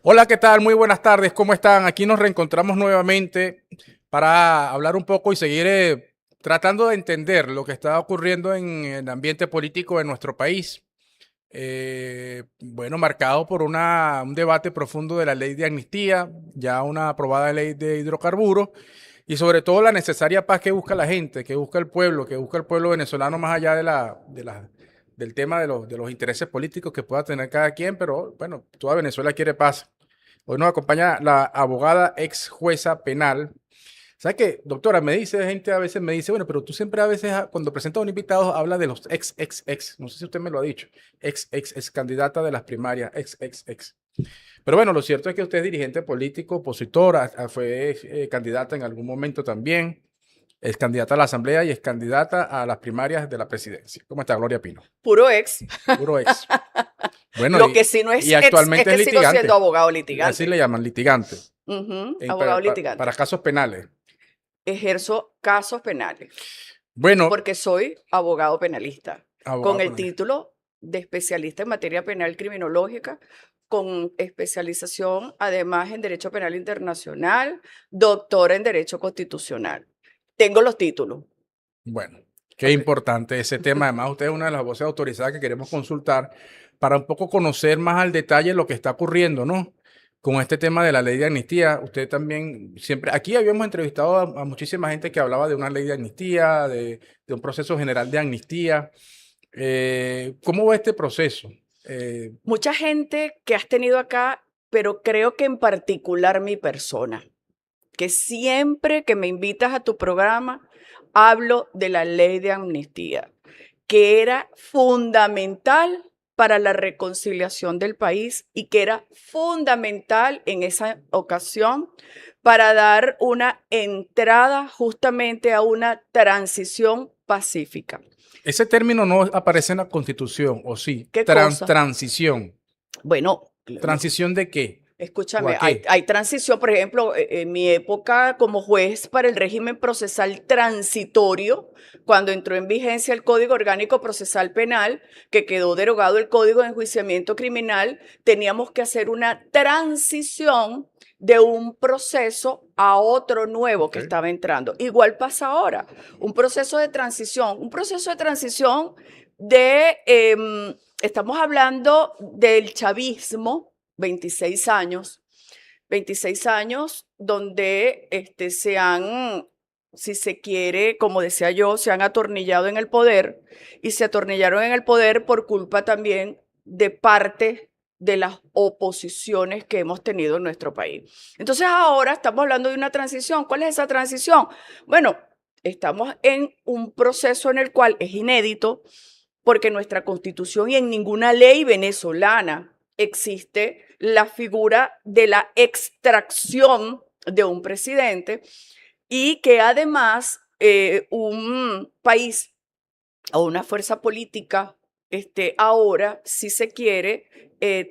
Hola, ¿qué tal? Muy buenas tardes, ¿cómo están? Aquí nos reencontramos nuevamente para hablar un poco y seguir tratando de entender lo que está ocurriendo en el ambiente político de nuestro país. Bueno, marcado por un debate profundo de la ley de amnistía, ya una aprobada ley de hidrocarburos y sobre todo la necesaria paz que busca la gente, que busca el pueblo venezolano más allá del tema de los intereses políticos que pueda tener cada quien, pero bueno, toda Venezuela quiere paz. Hoy nos acompaña la abogada ex jueza penal. ¿Sabes qué, doctora? Me dice, gente a veces me dice, bueno, pero tú siempre a veces cuando presentas a un invitado habla de los ex. No sé si usted me lo ha dicho. Ex candidata de las primarias, ex. Pero bueno, lo cierto es que usted es dirigente político, opositora, fue candidata en algún momento también, es candidata a la asamblea y es candidata a las primarias de la presidencia. ¿Cómo está, Gloria Pino? Puro ex. Puro ex. Bueno, Lo que sí no y es ex es actualmente es que sigo siendo litigante. abogado Así le litigante. llaman, litigante. Ujú, abogado Para litigante. casos penales. Ejerzo casos penales Bueno, porque soy abogado penalista con abogado el penalista. título de especialista en materia penal criminológica, con especialización además en Derecho Penal Internacional, doctora en Derecho Constitucional. Tengo los títulos. Bueno, qué Ok. importante ese tema. Además, usted es una de las voces autorizadas que queremos consultar para un poco conocer más al detalle lo que está ocurriendo, ¿no? Con este tema de la ley de amnistía. Usted también siempre, aquí habíamos entrevistado a muchísima gente que hablaba de una ley de amnistía, de un proceso general de amnistía. ¿Cómo va este proceso? Eh, Mucha gente que has tenido acá, pero creo que en particular mi persona, que siempre que me invitas a tu programa, hablo de la ley de amnistía, que era fundamental para la reconciliación del país y que era fundamental en esa ocasión para dar una entrada justamente a una transición pacífica. Ese término no aparece en la Constitución, ¿o sí? ¿Qué cosa? Transición. Bueno, ¿Transición de qué? ¿O escúchame, a qué? hay transición, por ejemplo, en mi época como juez para el régimen procesal transitorio, cuando entró en vigencia el Código Orgánico Procesal Penal, que quedó derogado el Código de Enjuiciamiento Criminal, teníamos que hacer una transición de un proceso a otro nuevo Ok. que estaba entrando. Igual pasa ahora, un proceso de transición estamos hablando del chavismo 26 años, 26 años donde si se quiere, como decía yo, se han atornillado en el poder y se atornillaron en el poder por culpa también de parte de las oposiciones que hemos tenido en nuestro país. Entonces ahora estamos hablando de una transición. ¿Cuál es esa transición? Bueno, estamos en un proceso en el cual es inédito porque nuestra constitución y en ninguna ley venezolana existe la figura de la extracción de un presidente y que además un país o una fuerza política ahora, si se quiere,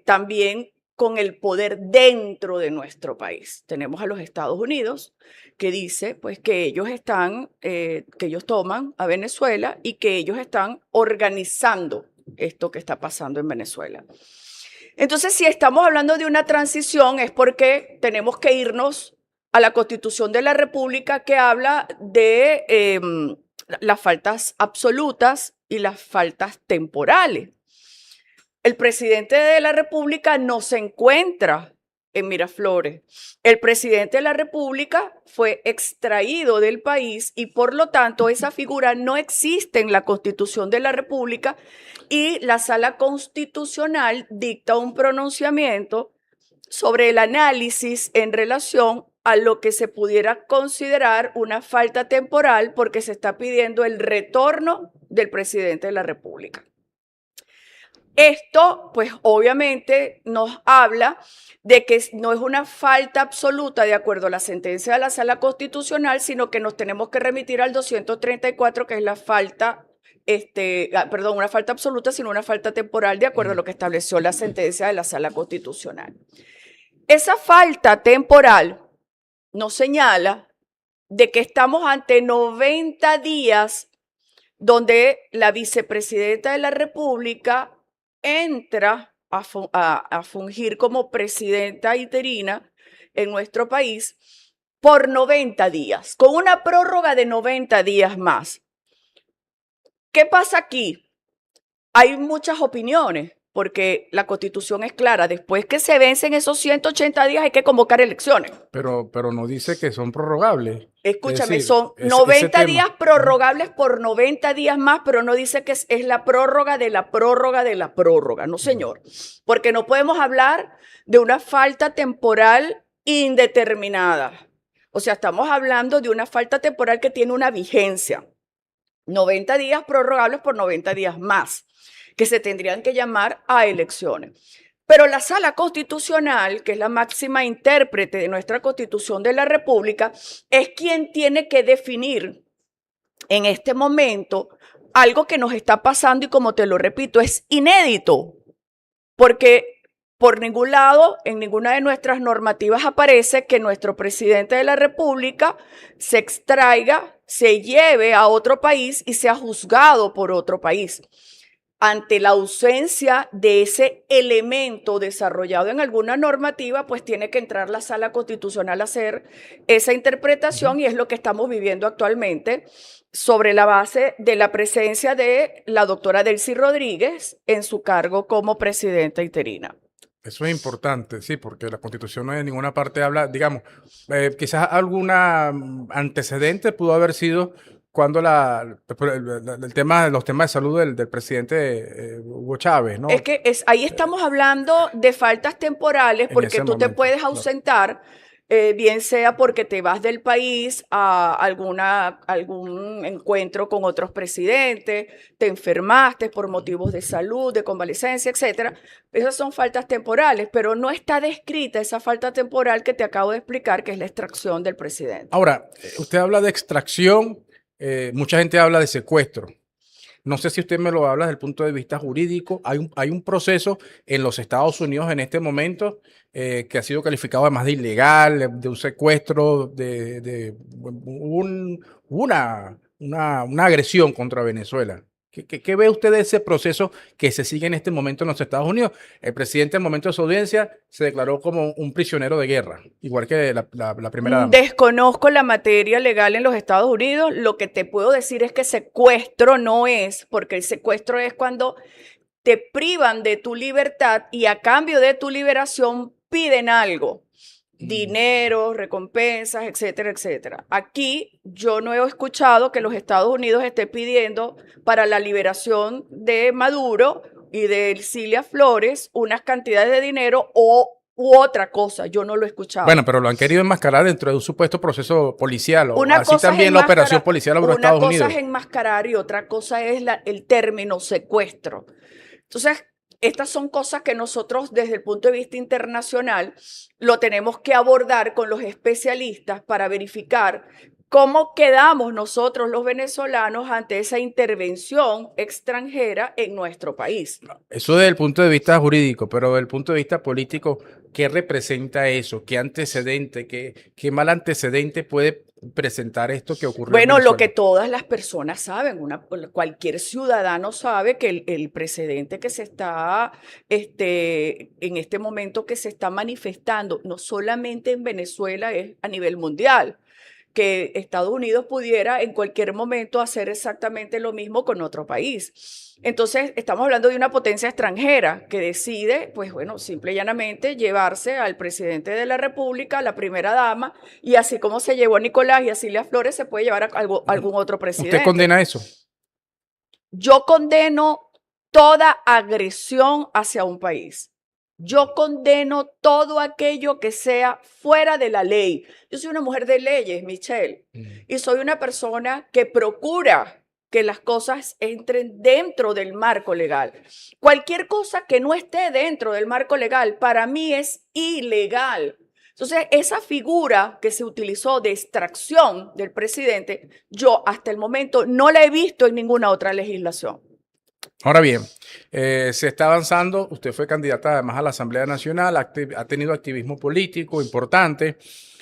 también con el poder dentro de nuestro país. Tenemos a los Estados Unidos que dice pues que que ellos toman a Venezuela y que ellos están organizando esto que está pasando en Venezuela. Entonces, si estamos hablando de una transición es porque tenemos que irnos a la Constitución de la República que habla de las faltas absolutas y las faltas temporales. El presidente de la República no se encuentra en Miraflores. El presidente de la República fue extraído del país y por lo tanto esa figura no existe en la Constitución de la República y la Sala Constitucional dicta un pronunciamiento sobre el análisis en relación a lo que se pudiera considerar una falta temporal porque se está pidiendo el retorno del presidente de la República. Esto, pues obviamente nos habla de que no es una falta absoluta de acuerdo a la sentencia de la Sala Constitucional, sino que nos tenemos que remitir al 234, que es la falta, perdón, una falta absoluta, sino una falta temporal de acuerdo a Mm. lo que estableció la sentencia de la Sala Constitucional. Esa falta temporal nos señala de que estamos ante 90 días donde la vicepresidenta de la República entra a fungir como presidenta interina en nuestro país por 90 días, con una prórroga de 90 días más. ¿Qué pasa aquí? Hay muchas opiniones, porque la Constitución es clara. Después que se vencen esos 180 días hay que convocar elecciones. Pero no dice que son prorrogables. Escúchame, Es decir, son ese 90 tema. días prorrogables por 90 días más, pero no dice que es la prórroga de la prórroga de la prórroga. No, señor. Porque no podemos hablar de una falta temporal indeterminada. O sea, estamos hablando de una falta temporal que tiene una vigencia. 90 días prorrogables por 90 días más, que se tendrían que llamar a elecciones. Pero la Sala Constitucional, que es la máxima intérprete de nuestra Constitución de la República, es quien tiene que definir en este momento algo que nos está pasando y, como te lo repito, es inédito, porque por ningún lado, en ninguna de nuestras normativas aparece que nuestro presidente de la República se extraiga, se lleve a otro país y sea juzgado por otro país. Ante la ausencia de ese elemento desarrollado en alguna normativa, pues tiene que entrar la Sala Constitucional a hacer esa interpretación, y es lo que estamos viviendo actualmente sobre la base de la presencia de la doctora Delcy Rodríguez en su cargo como presidenta interina. Eso es importante, sí, porque la Constitución no en ninguna parte habla, digamos, quizás alguna antecedente pudo haber sido cuando el tema, los temas de salud del presidente Hugo Chávez, ¿no? Es que ahí estamos hablando de faltas temporales, En porque ese tú te momento, puedes claro. ausentar, bien sea porque te vas del país a algún encuentro con otros presidentes, te enfermaste por motivos de salud, de convalecencia, etcétera. Esas son faltas temporales, pero no está descrita esa falta temporal que te acabo de explicar, que es la extracción del presidente. Ahora, usted habla de extracción, mucha gente habla de secuestro. No sé si usted me lo habla desde el punto de vista jurídico. Hay un proceso en los Estados Unidos en este momento que ha sido calificado además de ilegal, de un secuestro, una agresión contra Venezuela. ¿Qué ve usted de ese proceso que se sigue en este momento en los Estados Unidos? El presidente, en el momento de su audiencia, se declaró como un prisionero de guerra, igual que la primera dama. Desconozco la materia legal en los Estados Unidos. Lo que te puedo decir es que secuestro no es, porque el secuestro es cuando te privan de tu libertad y a cambio de tu liberación piden algo. Dinero, recompensas, etcétera, etcétera. Aquí yo no he escuchado que los Estados Unidos estén pidiendo para la liberación de Maduro y de Cilia Flores unas cantidades de dinero u otra cosa. Yo no lo he escuchado. Bueno, pero lo han querido enmascarar dentro de un supuesto proceso policial, o Una así cosa es también la operación policial logró una Estados cosa Unidos. es enmascarar y otra cosa es el término secuestro. Entonces, estas son cosas que nosotros desde el punto de vista internacional lo tenemos que abordar con los especialistas para verificar cómo quedamos nosotros los venezolanos ante esa intervención extranjera en nuestro país. Eso desde el punto de vista jurídico, pero desde el punto de vista político, ¿qué representa eso? ¿Qué antecedente, qué mal antecedente puede presentar esto que ocurrió en Bueno, Venezuela? lo que todas las personas saben, cualquier ciudadano sabe que el precedente que se está, en este momento que se está manifestando, no solamente en Venezuela, es a nivel mundial, que Estados Unidos pudiera en cualquier momento hacer exactamente lo mismo con otro país. Entonces, estamos hablando de una potencia extranjera que decide, pues bueno, simple y llanamente llevarse al presidente de la República, a la primera dama, y así como se llevó a Nicolás y a Cilia Flores, se puede llevar a algún otro presidente. ¿Usted condena eso? Yo condeno toda agresión hacia un país. Yo condeno todo aquello que sea fuera de la ley. Yo soy una mujer de leyes, Michelle, y soy una persona que procura que las cosas entren dentro del marco legal. Cualquier cosa que no esté dentro del marco legal para mí es ilegal. Entonces, esa figura que se utilizó de extracción del presidente, yo hasta el momento no la he visto en ninguna otra legislación. Ahora bien, se está avanzando, usted fue candidata además a la Asamblea Nacional, ha tenido activismo político importante,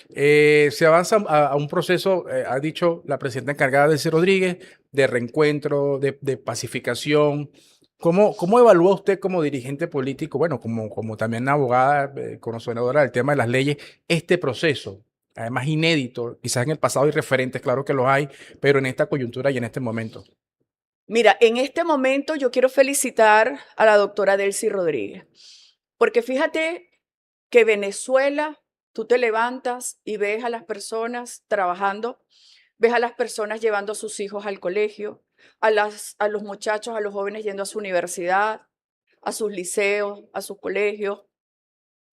se avanza a un proceso, ha dicho la presidenta encargada, Delcy Rodríguez, de reencuentro, de pacificación. ¿Cómo evalúa usted como dirigente político, bueno, como también abogada, conocedora del tema de las leyes, este proceso? Además inédito, quizás en el pasado hay referentes, claro que los hay, pero en esta coyuntura y en este momento. Mira, en este momento yo quiero felicitar a la doctora Delcy Rodríguez, porque fíjate que Venezuela, tú te levantas y ves a las personas trabajando, ves a las personas llevando a sus hijos al colegio, a los muchachos, a los jóvenes yendo a su universidad, a sus liceos, a sus colegios.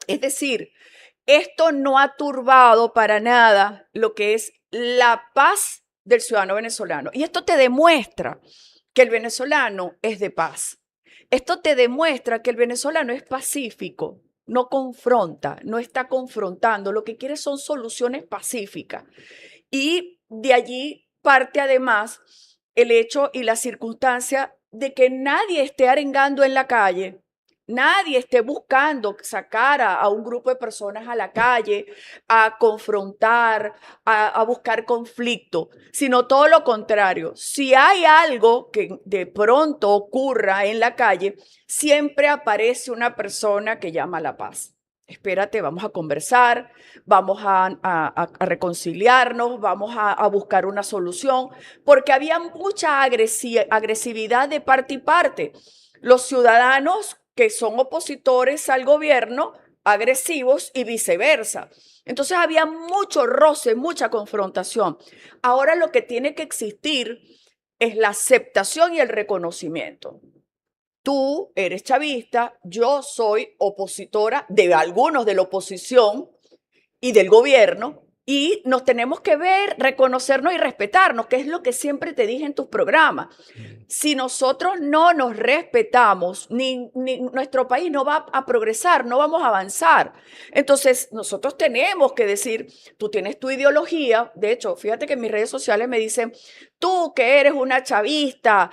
Es decir, esto no ha turbado para nada lo que es la paz del ciudadano venezolano. Y esto te demuestra que el venezolano es de paz. Esto te demuestra que el venezolano es pacífico, no confronta, no está confrontando, lo que quiere son soluciones pacíficas. Y de allí parte además el hecho y la circunstancia de que nadie esté arengando en la calle, nadie esté buscando sacar a un grupo de personas a la calle, a confrontar, a buscar conflicto, sino todo lo contrario. Si hay algo que de pronto ocurra en la calle, siempre aparece una persona que llama a la paz. Espérate, vamos a conversar, vamos a reconciliarnos, vamos a buscar una solución, porque había mucha agresividad de parte y parte. Los ciudadanos que son opositores al gobierno, agresivos y viceversa. Entonces había mucho roce, mucha confrontación. Ahora lo que tiene que existir es la aceptación y el reconocimiento. Tú eres chavista, yo soy opositora de algunos de la oposición y del gobierno, y nos tenemos que ver, reconocernos y respetarnos, que es lo que siempre te dije en tus programas. Si nosotros no nos respetamos, ni nuestro país no va a progresar, no vamos a avanzar. Entonces, nosotros tenemos que decir, tú tienes tu ideología. De hecho, fíjate que en mis redes sociales me dicen, tú que eres una chavista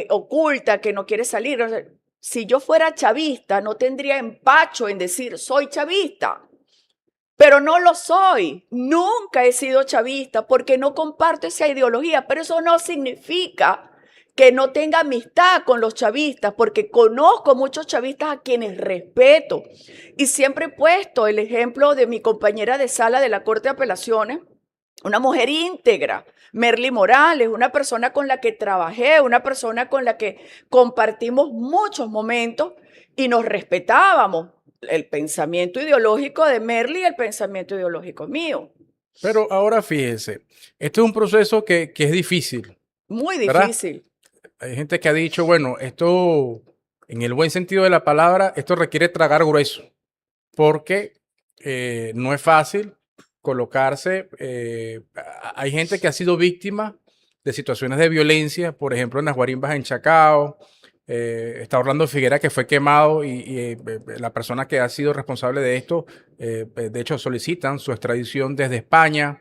oculta, que no quieres salir. O sea, si yo fuera chavista, no tendría empacho en decir, soy chavista. Pero no lo soy, nunca he sido chavista porque no comparto esa ideología, pero eso no significa que no tenga amistad con los chavistas, porque conozco muchos chavistas a quienes respeto. Y siempre he puesto el ejemplo de mi compañera de sala de la Corte de Apelaciones, una mujer íntegra, Merly Morales, una persona con la que trabajé, una persona con la que compartimos muchos momentos y nos respetábamos. El pensamiento ideológico de Merly y el pensamiento ideológico mío. Pero ahora fíjese, este es un proceso que es difícil, Muy ¿verdad? difícil. Hay gente que ha dicho, bueno, esto, en el buen sentido de la palabra, esto requiere tragar grueso, porque no es fácil colocarse. Hay gente que ha sido víctima de situaciones de violencia, por ejemplo, en las guarimbas en Chacao. Está Orlando Figuera, que fue quemado, y la persona que ha sido responsable de esto, de hecho, solicitan su extradición desde España.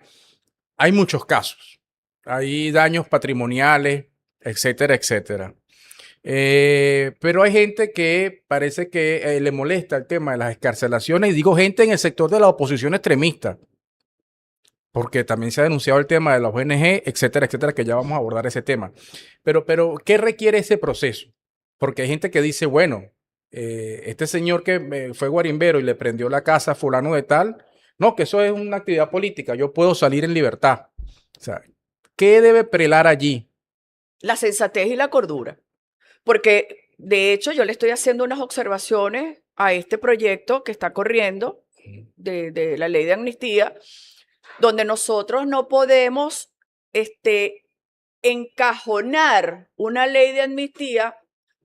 Hay muchos casos, hay daños patrimoniales, etcétera, etcétera. Pero hay gente que parece que le molesta el tema de las excarcelaciones, y digo gente en el sector de la oposición extremista, porque también se ha denunciado el tema de las ONG, etcétera, etcétera, que ya vamos a abordar ese tema. Pero ¿qué requiere ese proceso? Porque hay gente que dice, bueno, este señor que fue guarimbero y le prendió la casa a fulano de tal, no, que eso es una actividad política, yo puedo salir en libertad. O sea, ¿qué debe prelar allí? La sensatez y la cordura. Porque, de hecho, yo le estoy haciendo unas observaciones a este proyecto que está corriendo de la ley de amnistía, donde nosotros no podemos encajonar una ley de amnistía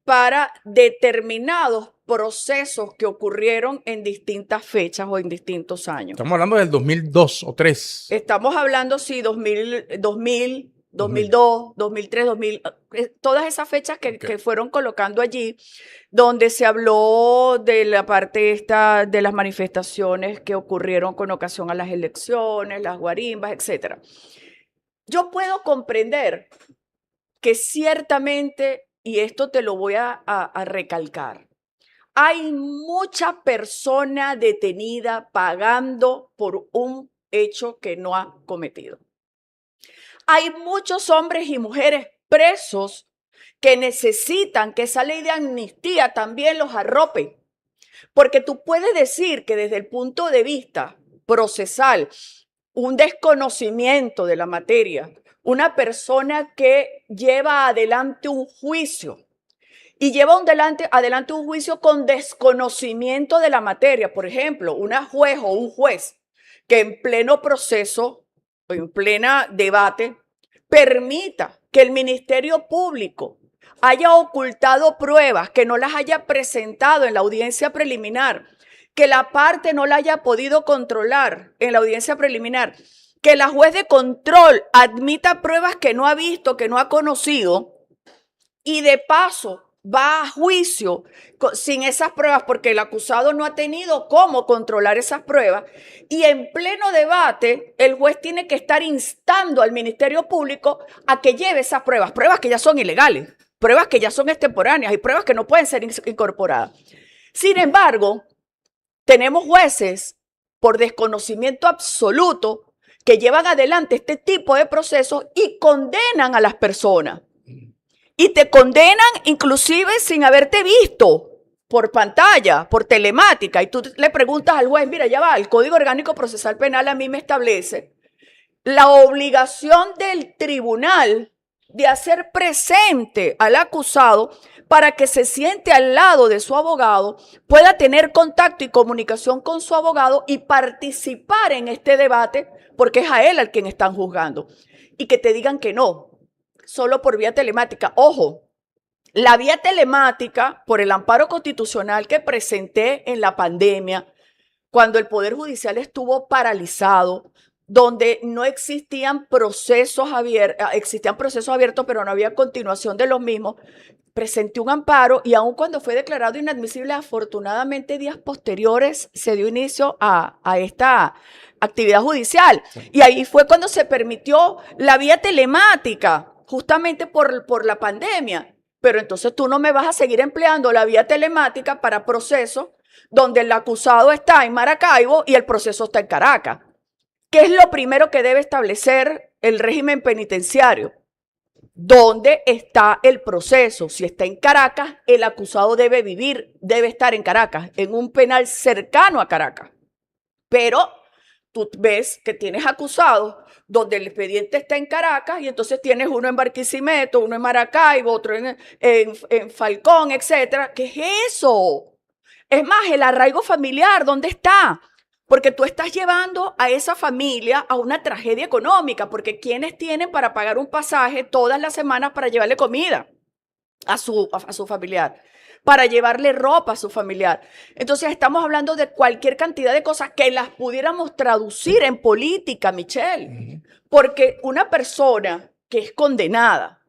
para determinados procesos que ocurrieron en distintas fechas o en distintos años. Estamos hablando del 2002 o 3. Estamos hablando, sí, 2000, 2000. 2002, 2003, 2000, todas esas fechas Okay. que fueron colocando allí, donde se habló de la parte esta de las manifestaciones que ocurrieron con ocasión a las elecciones, las guarimbas, etc. Yo puedo comprender que ciertamente, y esto te lo voy a recalcar, hay mucha persona detenida pagando por un hecho que no ha cometido. Hay muchos hombres y mujeres presos que necesitan que esa ley de amnistía también los arrope. Porque tú puedes decir que desde el punto de vista procesal, un desconocimiento de la materia, una persona que lleva adelante un juicio y lleva adelante un juicio con desconocimiento de la materia, por ejemplo, una juez o un juez que en pleno proceso, en plena debate, permita que el Ministerio Público haya ocultado pruebas, que no las haya presentado en la audiencia preliminar, que la parte no la haya podido controlar en la audiencia preliminar, que la juez de control admita pruebas que no ha visto, que no ha conocido, y de paso va a juicio sin esas pruebas porque el acusado no ha tenido cómo controlar esas pruebas, y en pleno debate el juez tiene que estar instando al Ministerio Público a que lleve esas pruebas que ya son ilegales, pruebas que ya son extemporáneas y pruebas que no pueden ser incorporadas. Sin embargo, tenemos jueces por desconocimiento absoluto que llevan adelante este tipo de procesos y condenan a las personas. Y te condenan inclusive sin haberte visto por pantalla, por telemática. Y tú le preguntas al juez, mira, ya va, el Código Orgánico Procesal Penal a mí me establece la obligación del tribunal de hacer presente al acusado para que se siente al lado de su abogado, pueda tener contacto y comunicación con su abogado y participar en este debate, porque es a él al quien están juzgando. Y que te digan que no, solo por vía telemática. Ojo, la vía telemática, por el amparo constitucional que presenté en la pandemia, cuando el Poder Judicial estuvo paralizado, donde no existían procesos abiertos, pero no había continuación de los mismos, presenté un amparo y aun cuando fue declarado inadmisible, afortunadamente días posteriores se dio inicio a esta actividad judicial. Y ahí fue cuando se permitió la vía telemática, justamente por la pandemia. Pero entonces tú no me vas a seguir empleando la vía telemática para procesos donde el acusado está en Maracaibo y el proceso está en Caracas. ¿Qué es lo primero que debe establecer el régimen penitenciario? ¿Dónde está el proceso? Si está en Caracas, el acusado debe estar en Caracas, en un penal cercano a Caracas. Pero tú ves que tienes acusados donde el expediente está en Caracas y entonces tienes uno en Barquisimeto, uno en Maracaibo, otro en Falcón, etcétera. ¿Qué es eso? Es más, el arraigo familiar, ¿dónde está? Porque tú estás llevando a esa familia a una tragedia económica, porque ¿quiénes tienen para pagar un pasaje todas las semanas para llevarle comida a su familiar? Para llevarle ropa a su familiar. Entonces estamos hablando de cualquier cantidad de cosas que las pudiéramos traducir en política, Michelle. Porque una persona que es condenada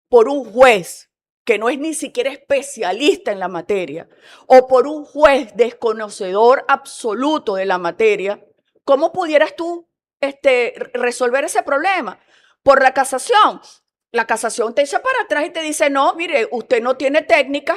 por un juez que no es ni siquiera especialista en la materia, o por un juez desconocedor absoluto de la materia, ¿cómo pudieras tú resolver ese problema? Por la casación. La casación te echa para atrás y te dice, no, mire, usted no tiene técnica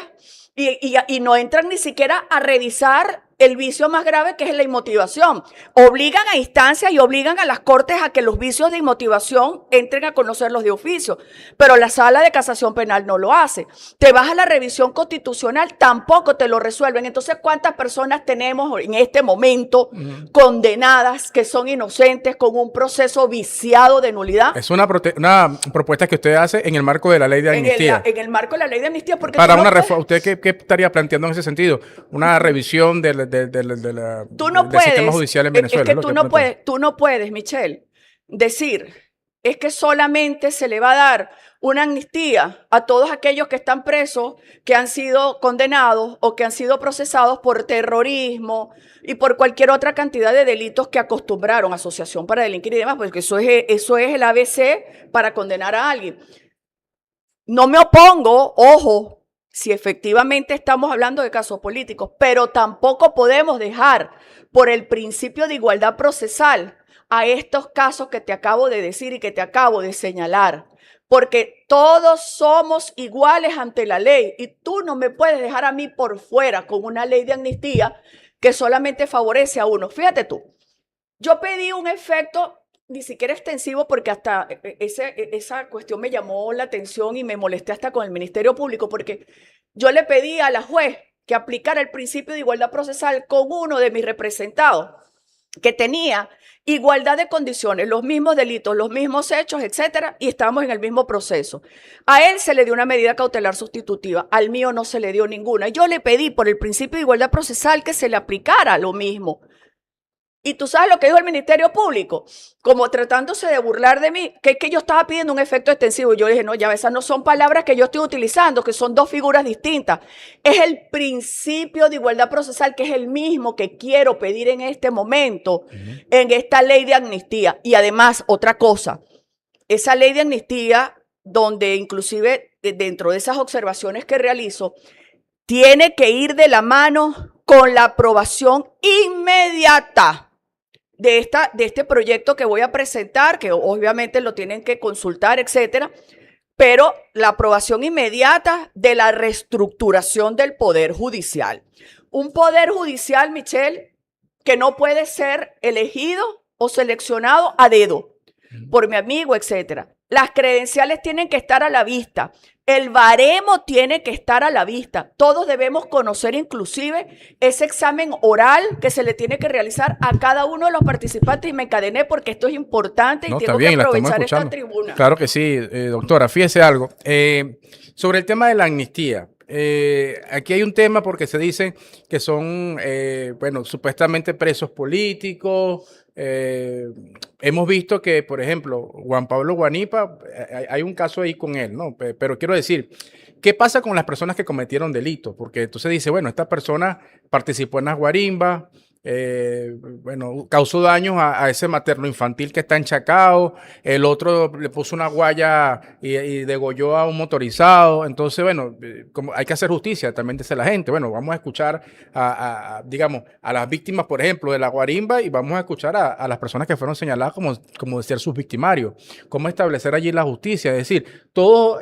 y no entran ni siquiera a revisar el vicio más grave, que es la inmotivación. Obligan a instancias y obligan a las cortes a que los vicios de inmotivación entren a conocerlos de oficio, pero la sala de casación penal no lo hace. Te vas a la revisión constitucional, tampoco te lo resuelven. Entonces, ¿cuántas personas tenemos en este momento condenadas que son inocentes con un proceso viciado de nulidad? Es una propuesta que usted hace en el marco de la ley de amnistía. En el marco de la ley de amnistía. Porque para una reforma, ¿usted qué estaría planteando en ese sentido? Una revisión del sistema judicial en Venezuela. Es que tú no puedes, Michelle, decir, es que solamente se le va a dar una amnistía a todos aquellos que están presos, que han sido condenados o que han sido procesados por terrorismo y por cualquier otra cantidad de delitos que acostumbraron, asociación para delinquir y demás, porque eso es el ABC para condenar a alguien. No me opongo, ojo, si efectivamente estamos hablando de casos políticos, pero tampoco podemos dejar por el principio de igualdad procesal a estos casos que te acabo de decir y que te acabo de señalar, porque todos somos iguales ante la ley y tú no me puedes dejar a mí por fuera con una ley de amnistía que solamente favorece a uno. Fíjate tú, yo pedí un efecto ni siquiera extensivo, porque hasta esa cuestión me llamó la atención y me molesté hasta con el Ministerio Público, porque yo le pedí a la juez que aplicara el principio de igualdad procesal con uno de mis representados, que tenía igualdad de condiciones, los mismos delitos, los mismos hechos, etcétera, y estábamos en el mismo proceso. A él se le dio una medida cautelar sustitutiva, al mío no se le dio ninguna. Yo le pedí por el principio de igualdad procesal que se le aplicara lo mismo. Y tú sabes lo que dijo el Ministerio Público, como tratándose de burlar de mí, que yo estaba pidiendo un efecto extensivo. Y yo dije, no, ya esas no son palabras que yo estoy utilizando, que son dos figuras distintas. Es el principio de igualdad procesal, que es el mismo que quiero pedir en este momento, en esta ley de amnistía. Y además, otra cosa, esa ley de amnistía, donde inclusive dentro de esas observaciones que realizo, tiene que ir de la mano con la aprobación inmediata de este proyecto que voy a presentar, que obviamente lo tienen que consultar, etcétera, pero la aprobación inmediata de la reestructuración del Poder Judicial. Un Poder Judicial, Michelle, que no puede ser elegido o seleccionado a dedo por mi amigo, etcétera. Las credenciales tienen que estar a la vista. El baremo tiene que estar a la vista. Todos debemos conocer inclusive ese examen oral que se le tiene que realizar a cada uno de los participantes, y me encadené porque esto es importante y No, tengo está bien, que aprovechar la esta estamos escuchando. tribuna. Claro que sí, doctora, fíjese algo. Sobre el tema de la amnistía, aquí hay un tema porque se dice que son, bueno, supuestamente presos políticos. Hemos visto que, por ejemplo, Juan Pablo Guanipa, hay un caso ahí con él, ¿no? Pero quiero decir, ¿qué pasa con las personas que cometieron delitos? Porque entonces dice, bueno, esta persona participó en las guarimbas, bueno, causó daños a ese materno infantil que está en Chacao, el otro le puso una guaya y degolló a un motorizado. Entonces, bueno, como hay que hacer justicia, también dice la gente. Bueno, vamos a escuchar digamos, a las víctimas, por ejemplo, de la guarimba, y vamos a escuchar a las personas que fueron señaladas como de ser sus victimarios. Cómo establecer allí la justicia. Es decir, todo,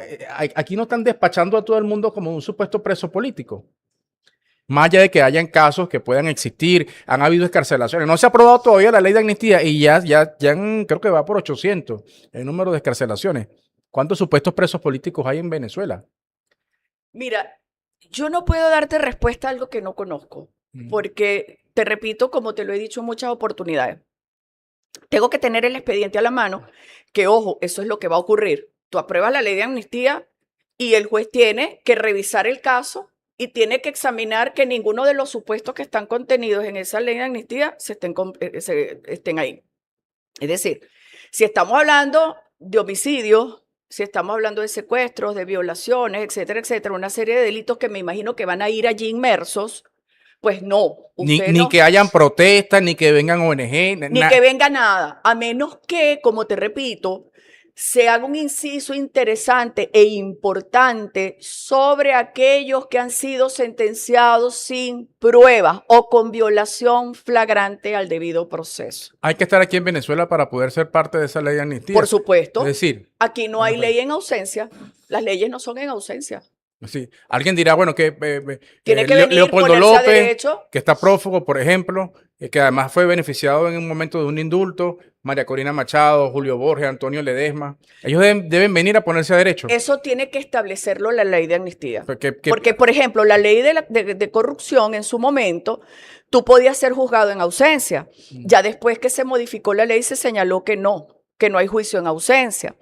aquí no están despachando a todo el mundo como un supuesto preso político. Más allá de que hayan casos que puedan existir, han habido excarcelaciones. No se ha aprobado todavía la ley de amnistía y ya creo que va por 800 el número de excarcelaciones. ¿Cuántos supuestos presos políticos hay en Venezuela? Mira, yo no puedo darte respuesta a algo que no conozco, porque te repito, como te lo he dicho en muchas oportunidades, tengo que tener el expediente a la mano, que ojo, eso es lo que va a ocurrir. Tú apruebas la ley de amnistía y el juez tiene que revisar el caso y tiene que examinar que ninguno de los supuestos que están contenidos en esa ley de amnistía estén ahí. Es decir, si estamos hablando de homicidios, si estamos hablando de secuestros, de violaciones, etcétera, etcétera, una serie de delitos que me imagino que van a ir allí inmersos, pues no. Ni que hayan protestas, ni que vengan ONG. Ni que venga nada, a menos que, como te repito, se haga un inciso interesante e importante sobre aquellos que han sido sentenciados sin pruebas o con violación flagrante al debido proceso. Hay que estar aquí en Venezuela para poder ser parte de esa ley de amnistía. Por supuesto. Es decir, aquí no hay ley en ausencia. Las leyes no son en ausencia. sí. Alguien dirá, bueno, que tiene que venir, Leopoldo López, que está prófugo, por ejemplo, que además fue beneficiado en un momento de un indulto, María Corina Machado, Julio Borges, Antonio Ledesma, ellos deben venir a ponerse a derecho. Eso tiene que establecerlo la ley de amnistía. Porque, por ejemplo, la ley de corrupción en su momento, tú podías ser juzgado en ausencia. Ya después que se modificó la ley se señaló que no hay juicio en ausencia.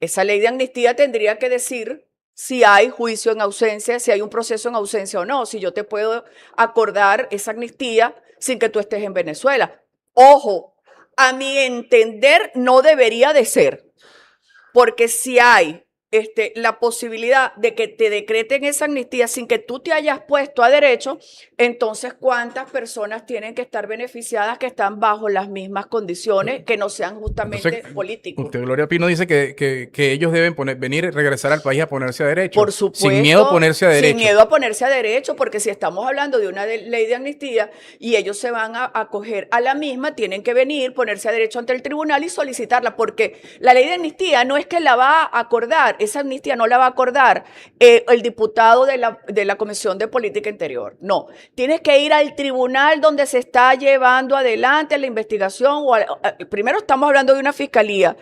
Esa ley de amnistía tendría que decir si hay juicio en ausencia, si hay un proceso en ausencia o no, si yo te puedo acordar esa amnistía sin que tú estés en Venezuela. Ojo, a mi entender no debería de ser, porque si hay la posibilidad de que te decreten esa amnistía sin que tú te hayas puesto a derecho, entonces ¿cuántas personas tienen que estar beneficiadas que están bajo las mismas condiciones que no sean justamente políticos? Usted, Gloria Pino, dice que ellos deben venir y regresar al país a ponerse a derecho. Por supuesto. Sin miedo a ponerse a derecho. Sin miedo a ponerse a derecho, porque si estamos hablando de una ley de amnistía y ellos se van a acoger a la misma, tienen que venir, ponerse a derecho ante el tribunal y solicitarla, porque la ley de amnistía no es que la va a acordar esa amnistía no la va a acordar el diputado de la Comisión de Política Interior. No, tienes que ir al tribunal donde se está llevando adelante la investigación. Primero estamos hablando de una fiscalía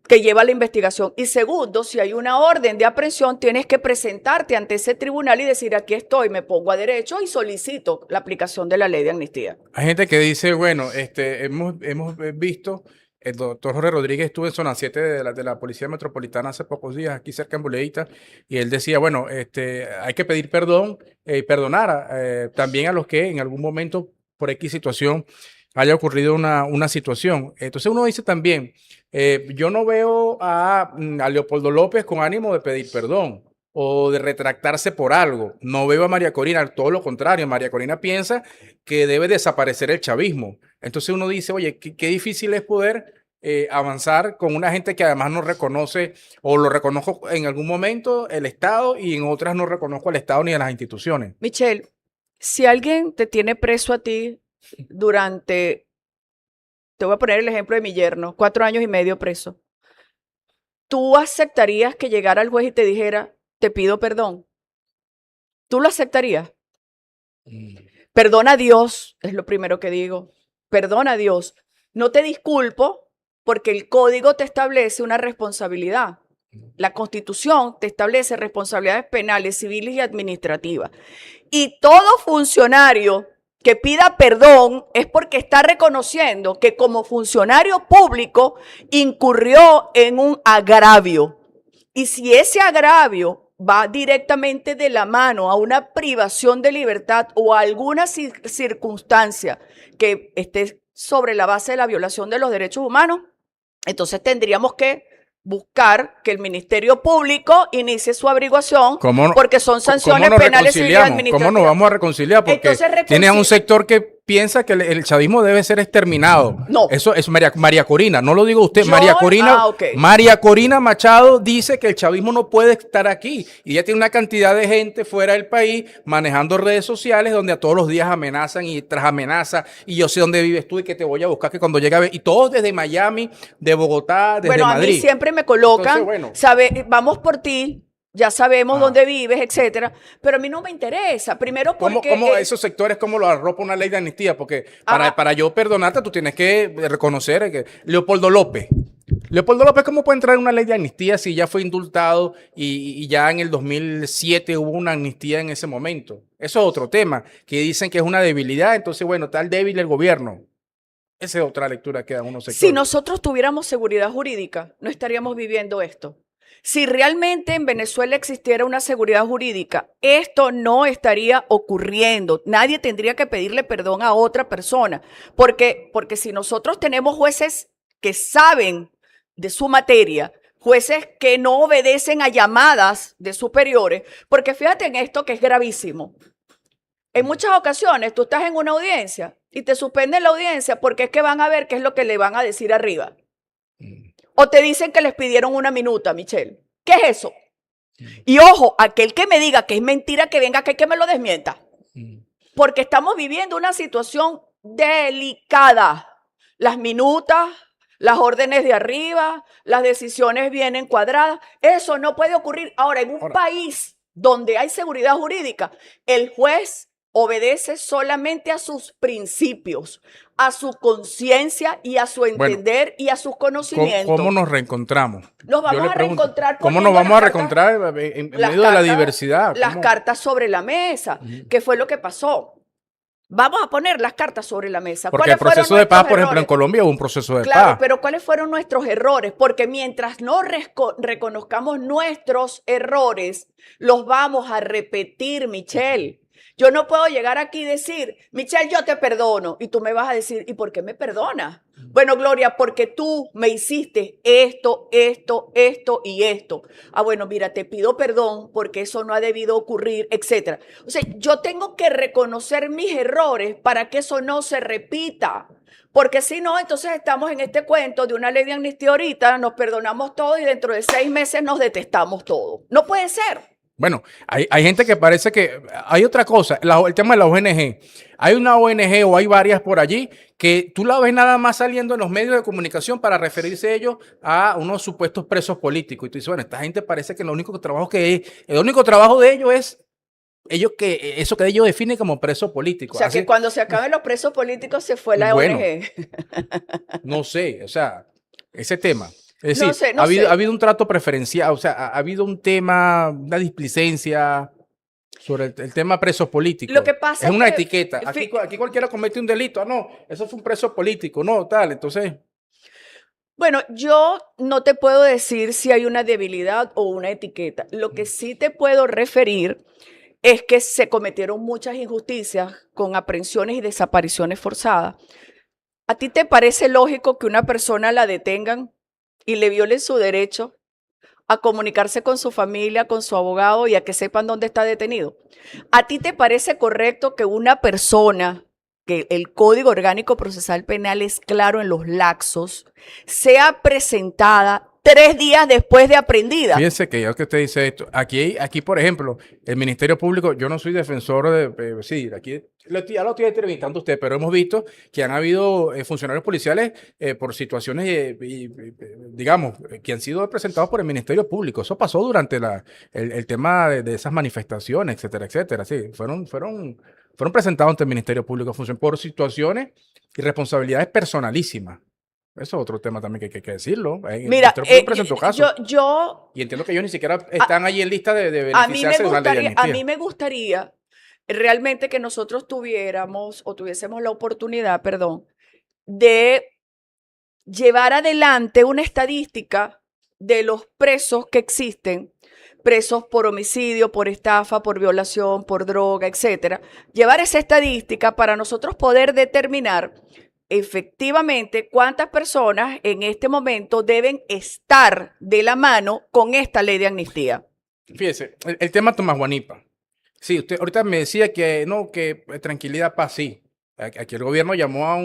que lleva la investigación. Y segundo, si hay una orden de aprehensión, tienes que presentarte ante ese tribunal y decir, aquí estoy, me pongo a derecho y solicito la aplicación de la ley de amnistía. Hay gente que dice, bueno, hemos visto, el doctor Jorge Rodríguez estuvo en zona 7 de la Policía Metropolitana hace pocos días, aquí cerca en Buleita, y él decía, bueno, hay que pedir perdón y perdonar también a los que en algún momento, por X situación, haya ocurrido una situación. Entonces uno dice también, yo no veo a Leopoldo López con ánimo de pedir perdón o de retractarse por algo. No veo a María Corina, todo lo contrario. María Corina piensa que debe desaparecer el chavismo. Entonces uno dice, oye, qué difícil es poder avanzar con una gente que además no reconoce o lo reconozco en algún momento el Estado y en otras no reconozco al Estado ni a las instituciones. Michelle, si alguien te tiene preso a ti durante, te voy a poner el ejemplo de mi yerno, 4 años y medio preso, ¿tú aceptarías que llegara el juez y te dijera, te pido perdón? ¿Tú lo aceptarías? Perdona a Dios, es lo primero que digo. Perdona a Dios. No te disculpo porque el código te establece una responsabilidad. La Constitución te establece responsabilidades penales, civiles y administrativas. Y todo funcionario que pida perdón es porque está reconociendo que como funcionario público incurrió en un agravio. Y si ese agravio va directamente de la mano a una privación de libertad o a alguna circunstancia que esté sobre la base de la violación de los derechos humanos, entonces tendríamos que buscar que el Ministerio Público inicie su averiguación porque son sanciones penales, civiles y administrativas. ¿Cómo nos vamos a reconciliar? Porque tiene a un sector que piensa que el chavismo debe ser exterminado. No. Eso es María Corina, no lo digo usted. María Corina Machado dice que el chavismo no puede estar aquí. Y ella tiene una cantidad de gente fuera del país manejando redes sociales donde a todos los días amenazan y tras amenaza. Y yo sé dónde vives tú y que te voy a buscar que cuando llegue a ver. Y todos desde Miami, de Bogotá, desde Madrid. Bueno, a mí siempre me colocan, vamos por ti. Ya sabemos dónde vives, etcétera, pero a mí no me interesa. Primero porque... ¿Cómo esos sectores, cómo lo arropa una ley de amnistía? Porque para yo perdonarte, tú tienes que reconocer que Leopoldo López, ¿cómo puede entrar en una ley de amnistía si ya fue indultado y ya en el 2007 hubo una amnistía en ese momento? Eso es otro tema, que dicen que es una debilidad, entonces, bueno, está el débil el gobierno. Esa es otra lectura que dan unos sectores. Si nosotros tuviéramos seguridad jurídica, no estaríamos viviendo esto. Si realmente en Venezuela existiera una seguridad jurídica, esto no estaría ocurriendo. Nadie tendría que pedirle perdón a otra persona. Porque si nosotros tenemos jueces que saben de su materia, jueces que no obedecen a llamadas de superiores, porque fíjate en esto que es gravísimo. En muchas ocasiones tú estás en una audiencia y te suspenden la audiencia porque es que van a ver qué es lo que le van a decir arriba. O te dicen que les pidieron una minuta, Michelle. ¿Qué es eso? Y ojo, aquel que me diga que es mentira, que venga que me lo desmienta. Porque estamos viviendo una situación delicada. Las minutas, las órdenes de arriba, las decisiones vienen cuadradas. Eso no puede ocurrir. Ahora, en un país donde hay seguridad jurídica, el juez obedece solamente a sus principios, a su conciencia y a su entender y a sus conocimientos. ¿Cómo nos reencontramos? Nos vamos a reencontrar. ¿Cómo nos vamos a reencontrar en medio de la diversidad? Las cartas sobre la mesa. ¿Qué fue lo que pasó? Vamos a poner las cartas sobre la mesa. Porque el proceso de paz, por ejemplo, en Colombia hubo un proceso de paz. Claro, pero ¿cuáles fueron nuestros errores? Porque mientras no reconozcamos nuestros errores, los vamos a repetir, Michelle. Yo no puedo llegar aquí y decir, Michelle, yo te perdono. Y tú me vas a decir, ¿y por qué me perdonas? Bueno, Gloria, porque tú me hiciste esto y esto. Ah, bueno, mira, te pido perdón porque eso no ha debido ocurrir, etcétera. O sea, yo tengo que reconocer mis errores para que eso no se repita. Porque si no, entonces estamos en este cuento de una ley de amnistía ahorita, nos perdonamos todos y dentro de 6 meses nos detestamos todos. No puede ser. Bueno, hay gente que parece que... Hay otra cosa, el tema de la ONG. Hay una ONG o hay varias por allí que tú la ves nada más saliendo en los medios de comunicación para referirse ellos a unos supuestos presos políticos. Y tú dices, bueno, esta gente parece que el único trabajo de ellos es eso que ellos definen como preso O político. sea, Así, que cuando se acaben los presos políticos se fue la bueno, ONG. no sé, o sea, ese tema. Es No decir, sé, ha no habido, sé. ha habido un trato preferencial, o sea, ha habido un tema, una displicencia sobre el tema presos Lo políticos. que pasa Es es una que, etiqueta. Aquí cualquiera comete un delito. Ah, no, eso fue un preso político. No, tal. Entonces, bueno, yo no te puedo decir si hay una debilidad o una etiqueta. Lo que sí te puedo referir es que se cometieron muchas injusticias con aprehensiones y desapariciones forzadas. ¿A ti te parece lógico que una persona la detengan y le violen su derecho a comunicarse con su familia, con su abogado y a que sepan dónde está detenido? ¿A ti te parece correcto que una persona, que el Código Orgánico Procesal Penal es claro en los lapsos, sea presentada 3 días después de aprehendida? fíjense que ya que usted dice esto, aquí, por ejemplo, el Ministerio Público, yo no soy defensor de, sí, aquí ya lo estoy entrevistando a usted, pero hemos visto que han habido funcionarios policiales por situaciones, digamos, que han sido presentados por el Ministerio Público. Eso pasó durante el tema de esas manifestaciones, etcétera, etcétera. Sí, fueron presentados ante el Ministerio Público por situaciones y responsabilidades personalísimas. Eso es otro tema también que hay que decirlo. El Mira, Ministerio Público presentó casos. yo Y entiendo que ellos ni siquiera a, están allí en lista de a mí me beneficiarse de una ley de gustaría, a amnistía. mí me gustaría realmente que nosotros tuviéramos o tuviésemos la oportunidad, perdón, de llevar adelante una estadística de los presos que existen, presos por homicidio, por estafa, por violación, por droga, etcétera. Llevar esa estadística para nosotros poder determinar efectivamente cuántas personas en este momento deben estar de la mano con esta ley de amnistía. Fíjese, el tema Tomás Guanipa. Sí, usted ahorita me decía que no, que tranquilidad, paz, sí. Aquí el gobierno llamó a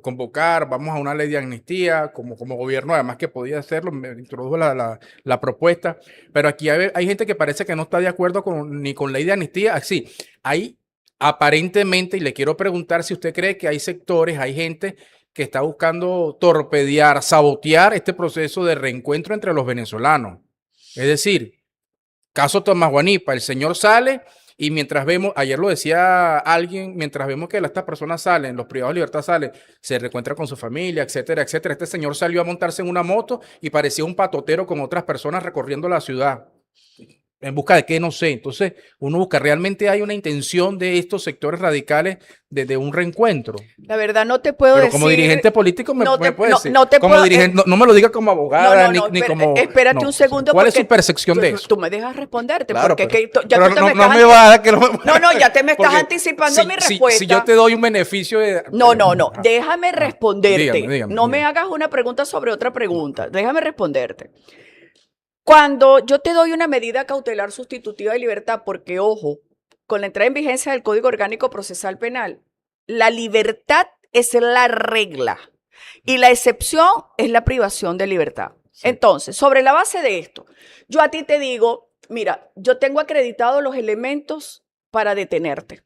convocar, vamos a una ley de amnistía, como gobierno, además que podía hacerlo, me introdujo la propuesta, pero aquí hay gente que parece que no está de acuerdo ni con ley de amnistía. Sí, hay aparentemente, y le quiero preguntar si usted cree que hay sectores, hay gente que está buscando torpedear, sabotear este proceso de reencuentro entre los venezolanos. Es decir, caso Tomás Guanipa, el señor sale y mientras vemos, ayer lo decía alguien, mientras vemos que estas personas salen, los privados de libertad salen, se reencuentra con su familia, etcétera, etcétera. Este señor salió a montarse en una moto y parecía un patotero con otras personas recorriendo la ciudad. ¿En busca de qué? No sé. Entonces, uno busca, ¿realmente hay una intención de estos sectores radicales de un reencuentro? La verdad no te puedo Pero decir. como dirigente político No me te, puede no, decir. no te Como puedo, dirigente, no me lo diga como abogada, ni espera, como... espérate no. un segundo. ¿Cuál es porque su percepción de eso? Tú me dejas responderte, Claro, porque pero, ya pero tú te no, me no estás me va a dar que No, ya te me estás porque anticipando mi respuesta. Si yo te doy un beneficio de... No, déjame responderte. Dígame. No me hagas una pregunta sobre otra pregunta. Déjame responderte. Cuando yo te doy una medida cautelar sustitutiva de libertad, porque ojo, con la entrada en vigencia del Código Orgánico Procesal Penal, la libertad es la regla y la excepción es la privación de libertad. Sí. Entonces, sobre la base de esto, yo a ti te digo, mira, yo tengo acreditados los elementos para detenerte,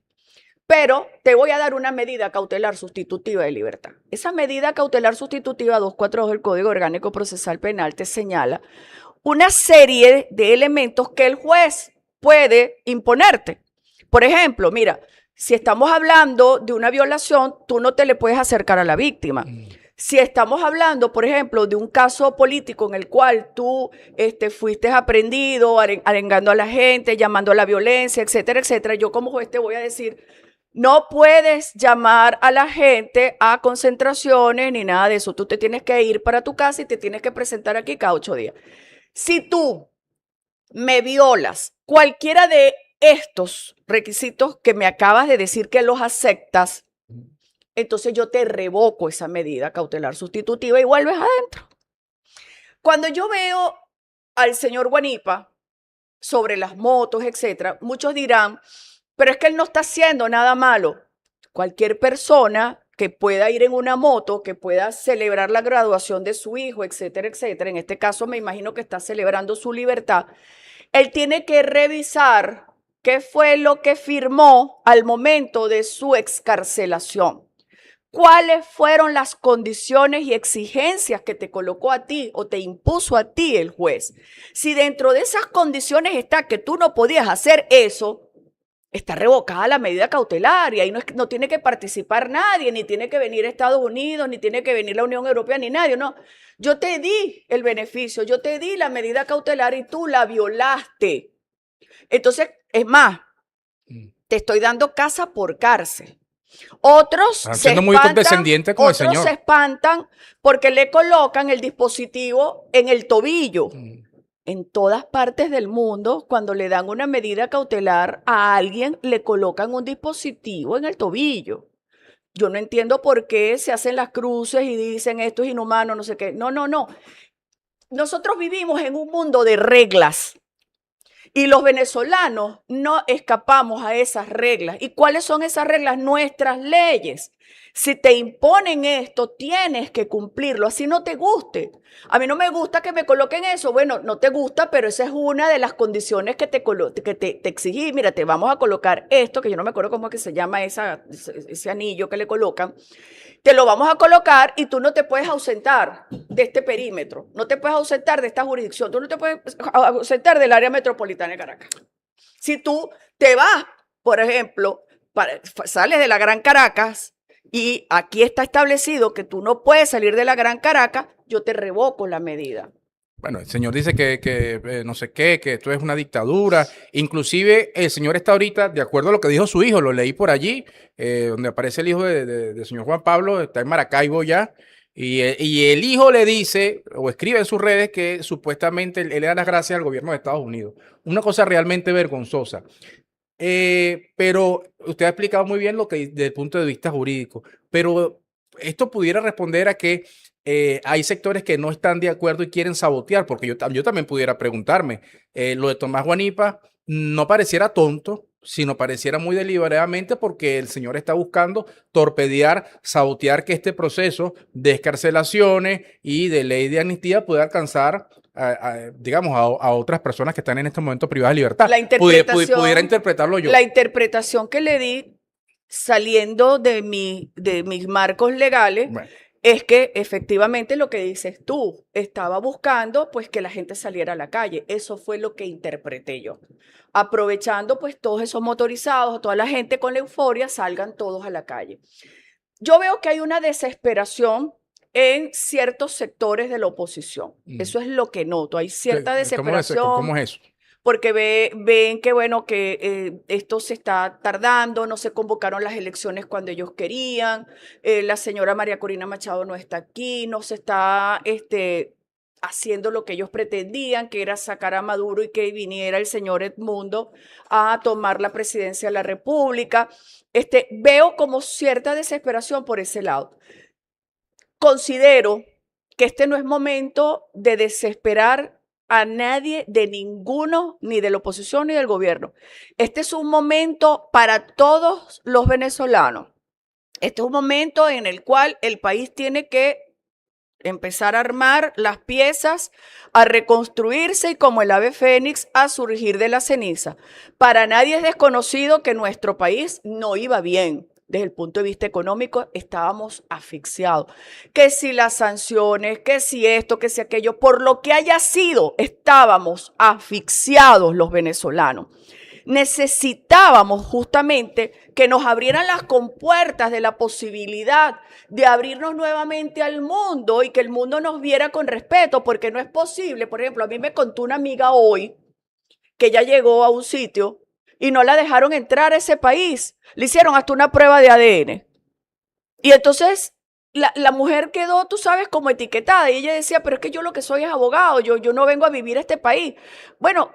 pero te voy a dar una medida cautelar sustitutiva de libertad. Esa medida cautelar sustitutiva 242 del Código Orgánico Procesal Penal te señala una serie de elementos que el juez puede imponerte. Por ejemplo, mira, si estamos hablando de una violación, tú no te le puedes acercar a la víctima. Si estamos hablando, por ejemplo, de un caso político en el cual tú fuiste aprehendido, arengando a la gente, llamando a la violencia, etcétera, etcétera, yo como juez te voy a decir, no puedes llamar a la gente a concentraciones ni nada de eso. Tú te tienes que ir para tu casa y te tienes que presentar aquí cada 8 días. Si tú me violas cualquiera de estos requisitos que me acabas de decir que los aceptas, entonces yo te revoco esa medida cautelar sustitutiva y vuelves adentro. Cuando yo veo al señor Guanipa sobre las motos, etcétera, muchos dirán, pero es que él no está haciendo nada malo. Cualquier persona que pueda ir en una moto, que pueda celebrar la graduación de su hijo, etcétera, etcétera. En este caso me imagino que está celebrando su libertad. Él tiene que revisar qué fue lo que firmó al momento de su excarcelación. ¿Cuáles fueron las condiciones y exigencias que te colocó a ti o te impuso a ti el juez? Si dentro de esas condiciones está que tú no podías hacer eso, está revocada la medida cautelar y ahí no tiene que participar nadie, ni tiene que venir Estados Unidos, ni tiene que venir la Unión Europea, ni nadie, no. Yo te di el beneficio, yo te di la medida cautelar y tú la violaste. Entonces, es más, te estoy dando casa por cárcel. Otros Están siendo muy condescendientes con el otros señor. se espantan porque le colocan el dispositivo en el tobillo. En todas partes del mundo, cuando le dan una medida cautelar a alguien, le colocan un dispositivo en el tobillo. Yo no entiendo por qué se hacen las cruces y dicen esto es inhumano, no sé qué. No, no, no. Nosotros vivimos en un mundo de reglas. Y los venezolanos no escapamos a esas reglas. ¿Y cuáles son esas reglas? Nuestras leyes. Si te imponen esto, tienes que cumplirlo, así no te guste. A mí no me gusta que me coloquen eso. Bueno, no te gusta, pero esa es una de las condiciones que te exigí. Mira, te vamos a colocar esto, que yo no me acuerdo cómo es que se llama ese anillo que le colocan. Te lo vamos a colocar y tú no te puedes ausentar de este perímetro, no te puedes ausentar de esta jurisdicción, tú no te puedes ausentar del área metropolitana de Caracas. Si tú te vas, por ejemplo, sales de la Gran Caracas y aquí está establecido que tú no puedes salir de la Gran Caracas, yo te revoco la medida. Bueno, el señor dice que no sé qué, que esto es una dictadura. Inclusive el señor está ahorita, de acuerdo a lo que dijo su hijo, lo leí por allí, donde aparece el hijo del señor Juan Pablo, está en Maracaibo ya, y el hijo le dice, o escribe en sus redes, que supuestamente él le da las gracias al gobierno de Estados Unidos. Una cosa realmente vergonzosa. Pero usted ha explicado muy bien lo que desde el punto de vista jurídico, pero esto pudiera responder a que hay sectores que no están de acuerdo y quieren sabotear, porque yo también pudiera preguntarme, lo de Tomás Guanipa no pareciera tonto, sino pareciera muy deliberadamente porque el señor está buscando torpedear, sabotear que este proceso de excarcelaciones y de ley de amnistía pueda alcanzar digamos, a otras personas que están en este momento privadas de libertad. Pudiera interpretarlo yo. La interpretación que le di saliendo de mis marcos legales, bueno, es que efectivamente lo que dices tú, estaba buscando pues que la gente saliera a la calle. Eso fue lo que interpreté yo. Aprovechando pues todos esos motorizados, toda la gente con la euforia, salgan todos a la calle. Yo veo que hay una desesperación en ciertos sectores de la oposición. Eso es lo que noto. Hay cierta desesperación. ¿Cómo es eso? Porque ven que, bueno, que esto se está tardando, no se convocaron las elecciones cuando ellos querían, la señora María Corina Machado no está aquí, no se está haciendo lo que ellos pretendían, que era sacar a Maduro y que viniera el señor Edmundo a tomar la presidencia de la República. Veo como cierta desesperación por ese lado. Considero que este no es momento de desesperar a nadie, de ninguno, ni de la oposición ni del gobierno. Este es un momento para todos los venezolanos. Este es un momento en el cual el país tiene que empezar a armar las piezas, a reconstruirse y como el ave fénix a surgir de la ceniza. Para nadie es desconocido que nuestro país no iba bien. Desde el punto de vista económico estábamos asfixiados. Que si las sanciones, que si esto, que si aquello, por lo que haya sido, estábamos asfixiados los venezolanos. Necesitábamos justamente que nos abrieran las compuertas de la posibilidad de abrirnos nuevamente al mundo y que el mundo nos viera con respeto, porque no es posible. Por ejemplo, a mí me contó una amiga hoy que ella llegó a un sitio y no la dejaron entrar a ese país. Le hicieron hasta una prueba de ADN. Y entonces la mujer quedó, tú sabes, como etiquetada. Y ella decía, pero es que yo lo que soy es abogado, yo no vengo a vivir a este país. Bueno,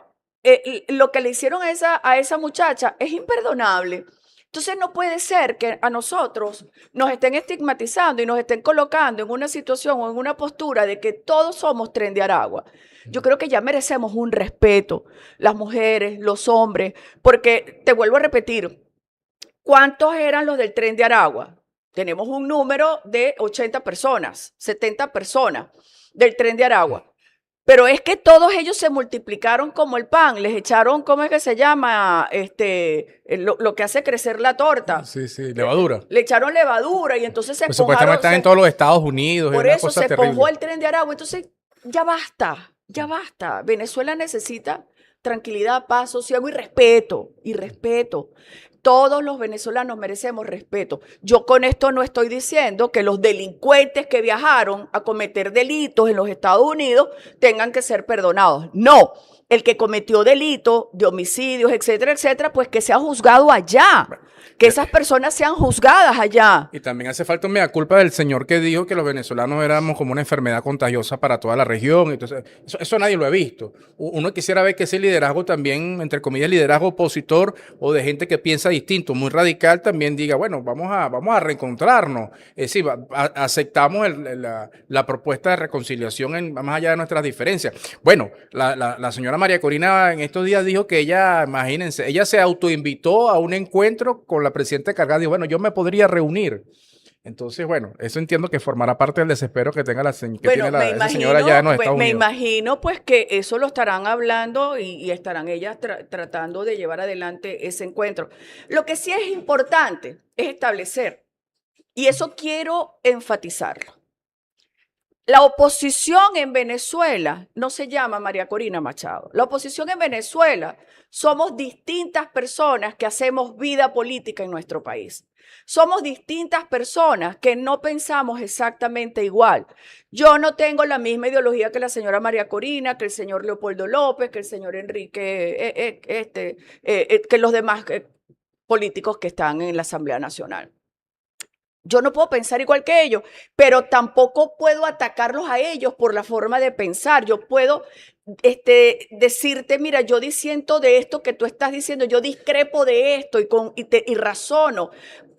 lo que le hicieron a esa muchacha es imperdonable. Entonces no puede ser que a nosotros nos estén estigmatizando y nos estén colocando en una situación o en una postura de que todos somos Tren de Aragua. Yo creo que ya merecemos un respeto, las mujeres, los hombres, porque te vuelvo a repetir, ¿cuántos eran los del Tren de Aragua? Tenemos un número de 80 personas, 70 personas del Tren de Aragua. Pero es que todos ellos se multiplicaron como el pan, les echaron, ¿cómo es que se llama? Lo que hace crecer la torta. Sí, sí, levadura. Le echaron levadura y entonces se Pues supuestamente están en todos los Estados Unidos. Por es una eso cosa se terrible. esponjó el tren de Aragua. Entonces, ya basta, ya basta. Venezuela necesita tranquilidad, paz, sosiego y respeto. Y respeto. Todos los venezolanos merecemos respeto. Yo con esto no estoy diciendo que los delincuentes que viajaron a cometer delitos en los Estados Unidos tengan que ser perdonados. No, el que cometió delitos de homicidios, etcétera, pues que sea juzgado allá. Que esas personas sean juzgadas allá. Y también hace falta un mea culpa del señor que dijo que los venezolanos éramos como una enfermedad contagiosa para toda la región. Entonces, eso nadie lo ha visto. Uno quisiera ver que ese liderazgo también, entre comillas, liderazgo opositor o de gente que piensa distinto, muy radical, también diga, bueno, vamos a reencontrarnos. Sí, aceptamos la propuesta de reconciliación más allá de nuestras diferencias. Bueno, la señora María Corina en estos días dijo que ella, imagínense, ella se autoinvitó a un encuentro con la presidenta cargada, dijo, bueno, yo me podría reunir. Entonces, bueno, eso entiendo que formará parte del desespero que tenga esa señora allá en los Estados Unidos. Me imagino pues que eso lo estarán hablando y estarán ellas tratando de llevar adelante ese encuentro. Lo que sí es importante es establecer, y eso quiero enfatizarlo, la oposición en Venezuela no se llama María Corina Machado. La oposición en Venezuela somos distintas personas que hacemos vida política en nuestro país. Somos distintas personas que no pensamos exactamente igual. Yo no tengo la misma ideología que la señora María Corina, que el señor Leopoldo López, que el señor Enrique, que los demás políticos que están en la Asamblea Nacional. Yo no puedo pensar igual que ellos, pero tampoco puedo atacarlos a ellos por la forma de pensar. Yo puedo decirte, mira, yo disiento de esto que tú estás diciendo, yo discrepo de esto y razono,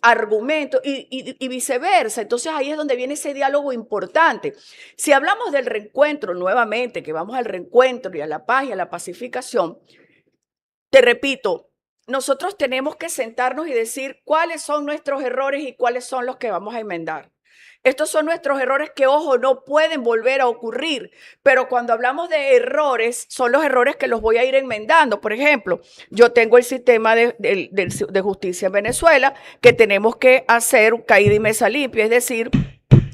argumento y viceversa. Entonces ahí es donde viene ese diálogo importante. Si hablamos del reencuentro nuevamente, que vamos al reencuentro y a la paz y a la pacificación, te repito, nosotros tenemos que sentarnos y decir cuáles son nuestros errores y cuáles son los que vamos a enmendar. Estos son nuestros errores que, ojo, no pueden volver a ocurrir, pero cuando hablamos de errores, son los errores que los voy a ir enmendando. Por ejemplo, yo tengo el sistema de justicia en Venezuela, que tenemos que hacer caída y mesa limpia, es decir,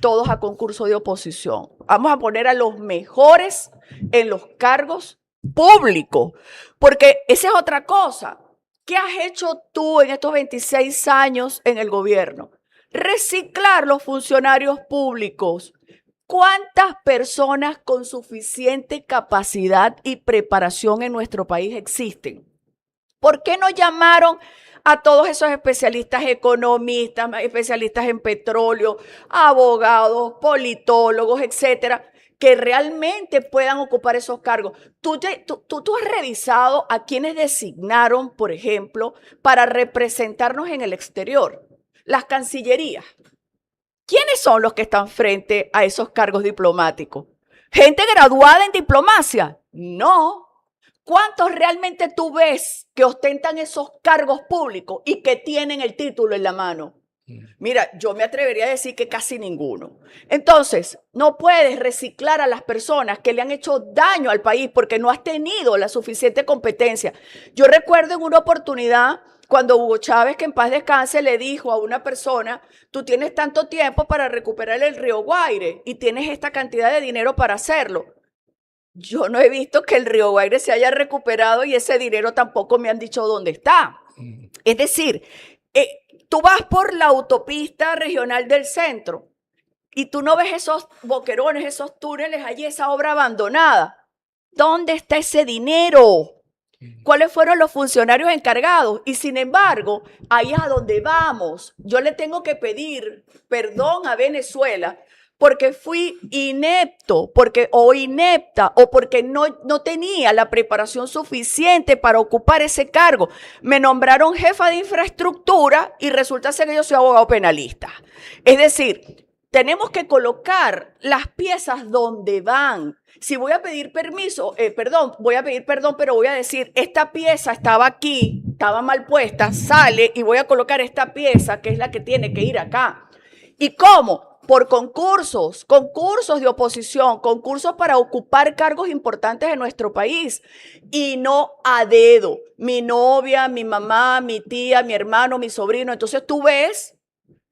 todos a concurso de oposición. Vamos a poner a los mejores en los cargos públicos, porque esa es otra cosa. ¿Qué has hecho tú en estos 26 años en el gobierno? Reciclar los funcionarios públicos. ¿Cuántas personas con suficiente capacidad y preparación en nuestro país existen? ¿Por qué no llamaron a todos esos especialistas economistas, especialistas en petróleo, abogados, politólogos, etcétera, que realmente puedan ocupar esos cargos? ¿Tú has revisado a quienes designaron, por ejemplo, para representarnos en el exterior? Las cancillerías. ¿Quiénes son los que están frente a esos cargos diplomáticos? ¿Gente graduada en diplomacia? No. ¿Cuántos realmente tú ves que ostentan esos cargos públicos y que tienen el título en la mano? Mira, yo me atrevería a decir que casi ninguno. Entonces, no puedes reciclar a las personas que le han hecho daño al país porque no has tenido la suficiente competencia. Yo recuerdo en una oportunidad cuando Hugo Chávez, que en paz descanse, le dijo a una persona, tú tienes tanto tiempo para recuperar el río Guaire y tienes esta cantidad de dinero para hacerlo. Yo no he visto que el río Guaire se haya recuperado y ese dinero tampoco me han dicho dónde está. Es decir, tú vas por la autopista regional del centro y tú no ves esos boquerones, esos túneles allí, esa obra abandonada. ¿Dónde está ese dinero? ¿Cuáles fueron los funcionarios encargados? Y sin embargo, ahí es a donde vamos. Yo le tengo que pedir perdón a Venezuela porque fui inepto, o inepta, o porque no tenía la preparación suficiente para ocupar ese cargo. Me nombraron jefa de infraestructura y resulta ser que yo soy abogado penalista. Es decir, tenemos que colocar las piezas donde van. Si voy a pedir permiso, voy a pedir perdón, pero voy a decir, esta pieza estaba aquí, estaba mal puesta, sale y voy a colocar esta pieza que es la que tiene que ir acá. ¿Y cómo? por concursos, concursos de oposición, concursos para ocupar cargos importantes en nuestro país y no a dedo. Mi novia, mi mamá, mi tía, mi hermano, mi sobrino. Entonces tú ves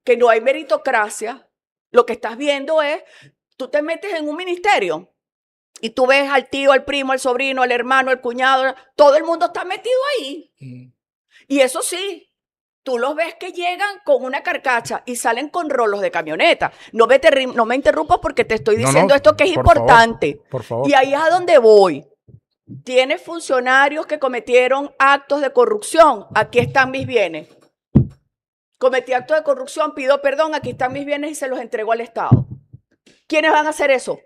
que no hay meritocracia. Lo que estás viendo es, tú te metes en un ministerio y tú ves al tío, al primo, al sobrino, al hermano, al cuñado, todo el mundo está metido ahí. Y eso sí, tú los ves que llegan con una carcacha y salen con rolos de camioneta. No me interrumpas porque te estoy diciendo esto que es importante. Por favor. Y ahí es a donde voy. Tienes funcionarios que cometieron actos de corrupción. Aquí están mis bienes. Cometí actos de corrupción, pido perdón, aquí están mis bienes y se los entrego al Estado. ¿Quiénes van a hacer eso?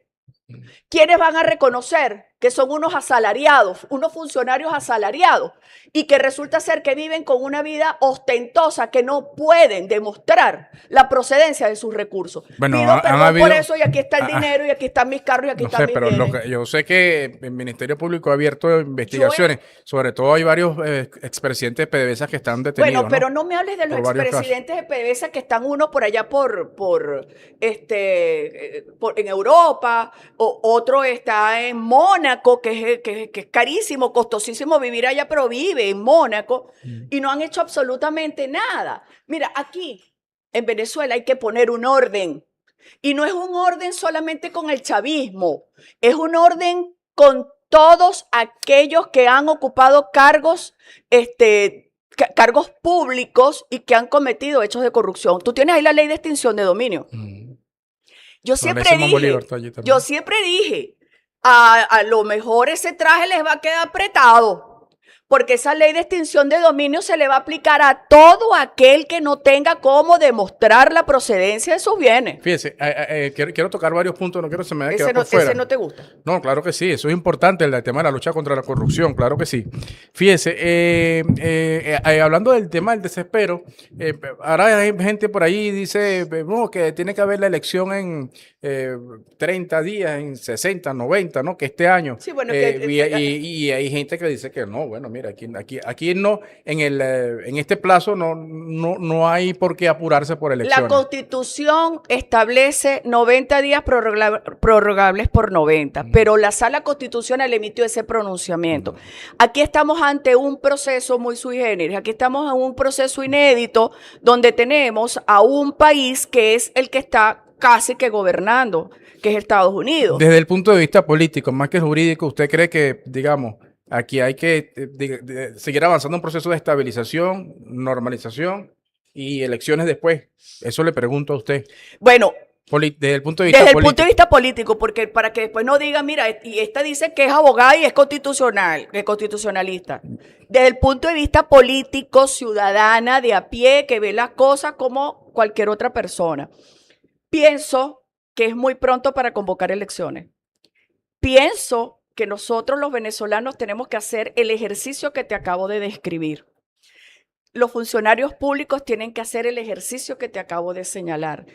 ¿Quiénes van a reconocer que son unos asalariados, unos funcionarios asalariados y que resulta ser que viven con una vida ostentosa que no pueden demostrar la procedencia de sus recursos? Bueno, pido perdón por eso y aquí está el dinero y aquí están mis carros y aquí están mis bienes. Yo sé que el Ministerio Público ha abierto investigaciones, sobre todo hay varios expresidentes de PDVSA que están detenidos. Bueno, pero no me hables de los expresidentes de PDVSA que están uno por allá en Europa, o otro está en Mónaco, que es carísimo, costosísimo vivir allá, pero vive en Mónaco y no han hecho absolutamente nada. Mira, aquí en Venezuela hay que poner un orden. Y no es un orden solamente con el chavismo, es un orden con todos aquellos que han ocupado cargos, cargos públicos y que han cometido hechos de corrupción. Tú tienes ahí la ley de extinción de dominio. Yo siempre dije, a lo mejor ese traje les va a quedar apretado. Porque esa ley de extinción de dominio se le va a aplicar a todo aquel que no tenga cómo demostrar la procedencia de sus bienes. Fíjese, quiero tocar varios puntos, no quiero que se me vaya a quedar por fuera. ¿Ese no te gusta? No, claro que sí, eso es importante, el tema de la lucha contra la corrupción, claro que sí. Fíjese, hablando del tema del desespero, ahora hay gente por ahí dice que tiene que haber la elección en 30 días, en 60, 90, ¿no? Que este año. Sí, bueno, y hay gente que dice que no, bueno, mira, aquí no, en este plazo no hay por qué apurarse por elecciones. La Constitución establece 90 días prorrogables por 90, pero la Sala Constitucional emitió ese pronunciamiento. Aquí estamos ante un proceso muy sui generis, aquí estamos en un proceso inédito donde tenemos a un país que es el que está casi que gobernando, que es Estados Unidos. Desde el punto de vista político, más que jurídico, ¿usted cree que, digamos, aquí hay que seguir avanzando en un proceso de estabilización, normalización y elecciones después? Eso le pregunto a usted. Bueno, desde el punto de vista político, porque para que después no diga, mira, y esta dice que es abogada y es constitucional, que es constitucionalista. Desde el punto de vista político, ciudadana, de a pie, que ve las cosas como cualquier otra persona. Pienso que es muy pronto para convocar elecciones. Pienso que nosotros los venezolanos tenemos que hacer el ejercicio que te acabo de describir. Los funcionarios públicos tienen que hacer el ejercicio que te acabo de señalar.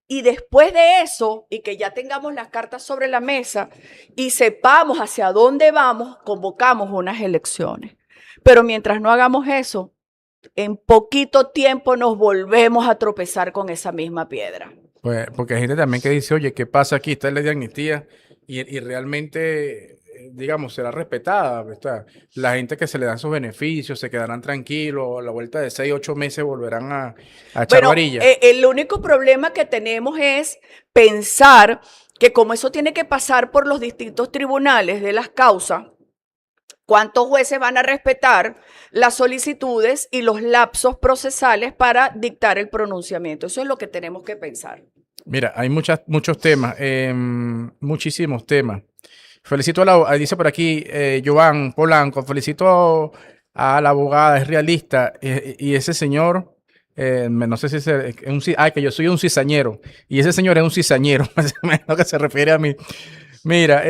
Y después de eso, y que ya tengamos las cartas sobre la mesa y sepamos hacia dónde vamos, convocamos unas elecciones. Pero mientras no hagamos eso, en poquito tiempo nos volvemos a tropezar con esa misma piedra. Pues, porque hay gente también que dice, oye, ¿qué pasa aquí? Está la ley de amnistía y realmente, digamos, será respetada. ¿Verdad? La gente que se le dan sus beneficios se quedarán tranquilos, a la vuelta de 6, 8 meses volverán a echar varilla. El único problema que tenemos es pensar que como eso tiene que pasar por los distintos tribunales de las causas, ¿cuántos jueces van a respetar las solicitudes y los lapsos procesales para dictar el pronunciamiento? Eso es lo que tenemos que pensar. Mira, hay muchos temas, muchísimos temas. Felicito dice por aquí, Joan Polanco, felicito a la abogada, es realista, y ese señor, no sé si es que yo soy un cizañero, y ese señor es un cizañero, es lo que se refiere a mí. Mira,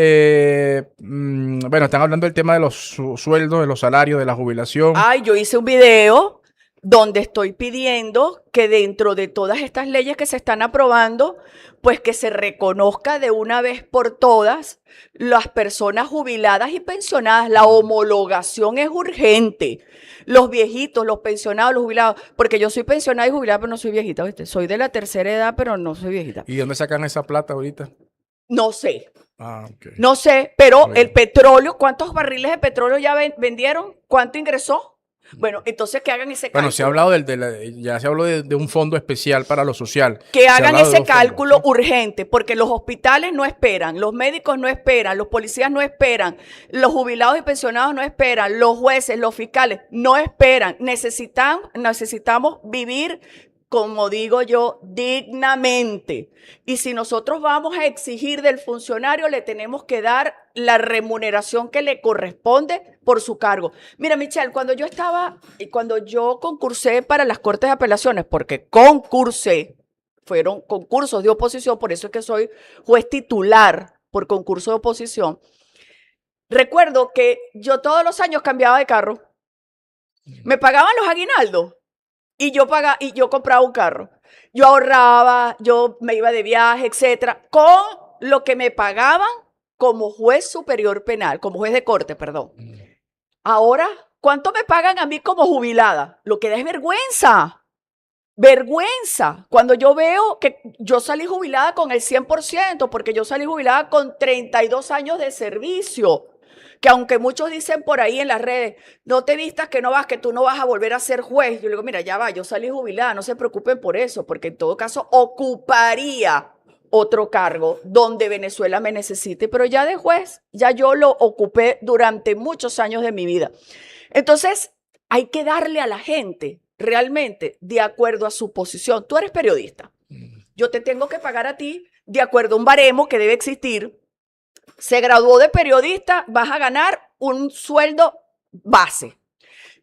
bueno, están hablando del tema de los sueldos, de los salarios, de la jubilación. Ay, yo hice un video donde estoy pidiendo que dentro de todas estas leyes que se están aprobando, pues que se reconozca de una vez por todas las personas jubiladas y pensionadas. La homologación es urgente. Los viejitos, los pensionados, los jubilados, porque yo soy pensionada y jubilada, pero no soy viejita, ¿viste? Soy de la tercera edad, pero no soy viejita. ¿Y dónde sacan esa plata ahorita? No sé. Ok. No sé, pero Bueno. el petróleo, ¿cuántos barriles de petróleo ya vendieron? ¿Cuánto ingresó? Bueno, entonces que hagan ese Bueno, cálculo. se ha hablado ya se habló de un fondo especial para lo social. Que Se ha hagan hablado de ese dos fondos, cálculo ¿sí? urgente, porque los hospitales no esperan, los médicos no esperan, los policías no esperan, los jubilados y pensionados no esperan, los jueces, los fiscales no esperan. Necesitamos vivir, como digo yo, dignamente. Y si nosotros vamos a exigir del funcionario, le tenemos que dar la remuneración que le corresponde por su cargo. Mira, Michelle, cuando yo concursé para las Cortes de Apelaciones, porque concursé, fueron concursos de oposición, por eso es que soy juez titular por concurso de oposición. Recuerdo que yo todos los años cambiaba de carro. Me pagaban los aguinaldos y yo compraba un carro. Yo ahorraba, yo me iba de viaje, etcétera, con lo que me pagaban como juez superior penal, como juez de corte, perdón. Ahora, ¿cuánto me pagan a mí como jubilada? Lo que da es vergüenza. Vergüenza. Cuando yo veo que yo salí jubilada con el 100%, porque yo salí jubilada con 32 años de servicio. Que aunque muchos dicen por ahí en las redes, no te vistas que tú no vas a volver a ser juez. Yo le digo, mira, ya va, yo salí jubilada, no se preocupen por eso, porque en todo caso ocuparía otro cargo donde Venezuela me necesite, pero ya de juez, ya yo lo ocupé durante muchos años de mi vida. Entonces, hay que darle a la gente realmente de acuerdo a su posición. Tú eres periodista, yo te tengo que pagar a ti de acuerdo a un baremo que debe existir. Se graduó de periodista, vas a ganar un sueldo base.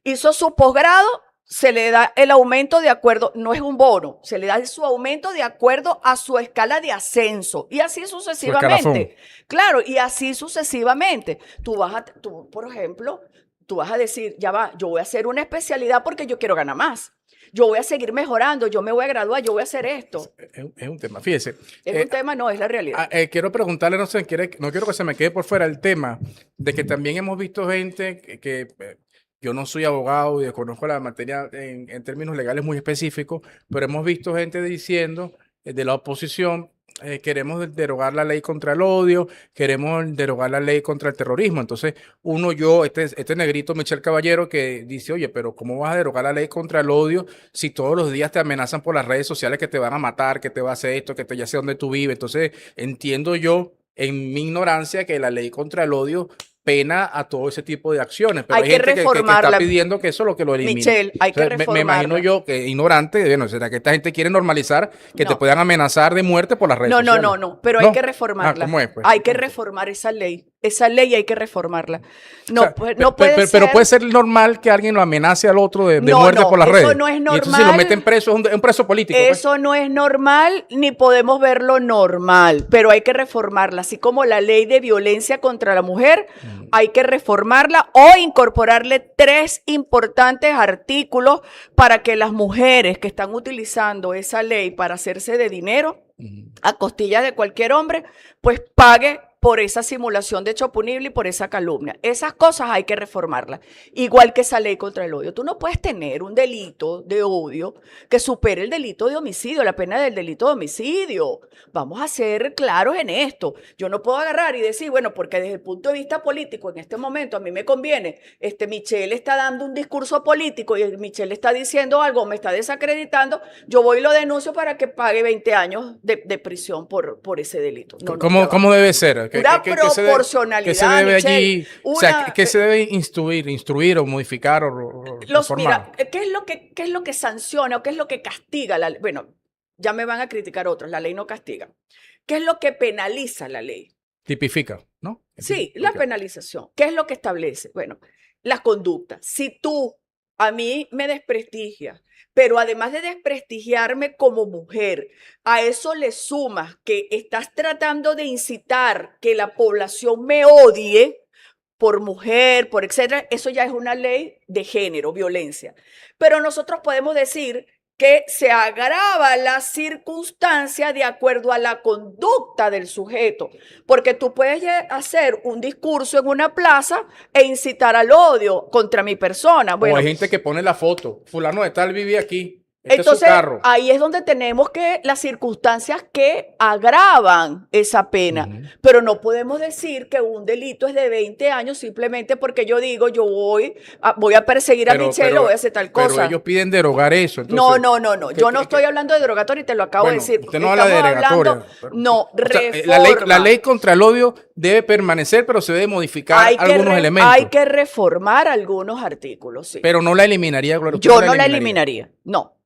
Hizo su posgrado, se le da el aumento de acuerdo, no es un bono, se le da su aumento de acuerdo a su escala de ascenso y así sucesivamente. Claro, y así sucesivamente. Tú, por ejemplo, tú vas a decir, ya va, yo voy a hacer una especialidad porque yo quiero ganar más. Yo voy a seguir mejorando, yo me voy a graduar, yo voy a hacer esto. Es un tema, fíjese. Es un tema, no, es la realidad. Quiero preguntarle, no quiero que se me quede por fuera el tema de que también hemos visto gente yo no soy abogado y desconozco la materia en términos legales muy específicos, pero hemos visto gente diciendo de la oposición, queremos derogar la ley contra el odio, queremos derogar la ley contra el terrorismo. Entonces, este negrito Michel Caballero que dice, oye, pero ¿cómo vas a derogar la ley contra el odio si todos los días te amenazan por las redes sociales que te van a matar, que te va a hacer esto, que ya sé dónde tú vives? Entonces, entiendo yo, en mi ignorancia, que la ley contra el odio pena a todo ese tipo de acciones, pero hay gente que está pidiendo que eso lo elimine. Michelle, hay que reformarla. Me imagino yo que ignorante, bueno, será que esta gente quiere normalizar que te puedan amenazar de muerte por las redes sociales. No, pero hay que reformarla. ¿Cómo es, pues? Hay que reformar esa ley. Esa ley hay que reformarla. No, o sea, no puede ser. Pero puede ser normal que alguien lo amenace al otro de muerte por las redes. Eso no es normal. Y entonces si lo meten preso, es un preso político. Eso pues no es normal, ni podemos verlo normal, pero hay que reformarla. Así como la ley de violencia contra la mujer, hay que reformarla o incorporarle 3 importantes artículos para que las mujeres que están utilizando esa ley para hacerse de dinero a costillas de cualquier hombre, pues pague por esa simulación de hecho punible y por esa calumnia. Esas cosas hay que reformarlas, igual que esa ley contra el odio. Tú no puedes tener un delito de odio que supere el delito de homicidio, la pena del delito de homicidio. Vamos a ser claros en esto. Yo no puedo agarrar y decir, bueno, porque desde el punto de vista político en este momento a mí me conviene, Michelle está dando un discurso político y Michelle está diciendo algo, me está desacreditando, yo voy y lo denuncio para que pague 20 años de prisión por ese delito. ¿Cómo debe ser? Una proporcionalidad. ¿Qué se debe Michelle, allí? O sea, ¿qué se debe instruir o modificar o reformar? Mira, ¿qué es lo que sanciona o qué es lo que castiga la ley? Bueno, ya me van a criticar otros, la ley no castiga. ¿Qué es lo que penaliza la ley? Tipifica, ¿no? Sí, la penalización. ¿Qué es lo que establece? Bueno, las conductas. Si tú a mí me desprestigias, pero además de desprestigiarme como mujer, a eso le sumas que estás tratando de incitar que la población me odie, por mujer, por etcétera, eso ya es una ley de género, violencia. Pero nosotros podemos decir que se agrava la circunstancia de acuerdo a la conducta del sujeto, porque tú puedes hacer un discurso en una plaza e incitar al odio contra mi persona. O Bueno, hay gente que pone la foto, fulano de tal vive aquí, este es su entonces, carro. ahí es donde tenemos que las circunstancias que agravan esa pena. Ujú. Pero no podemos decir que un delito es de 20 años simplemente porque yo digo, yo voy a perseguir a Michelle o voy a hacer tal Pero cosa. ellos piden derogar eso. No, Entonces, no. Yo no estoy hablando de derogatorio y te lo acabo de bueno, decir. usted no habla de Estamos derogatoria. hablando, no, O sea, reforma. la ley contra el odio debe permanecer, pero se debe modificar algunos elementos. Hay que reformar algunos artículos, sí. Pero no la eliminaría, Gloria. Usted Yo no la eliminaría, no.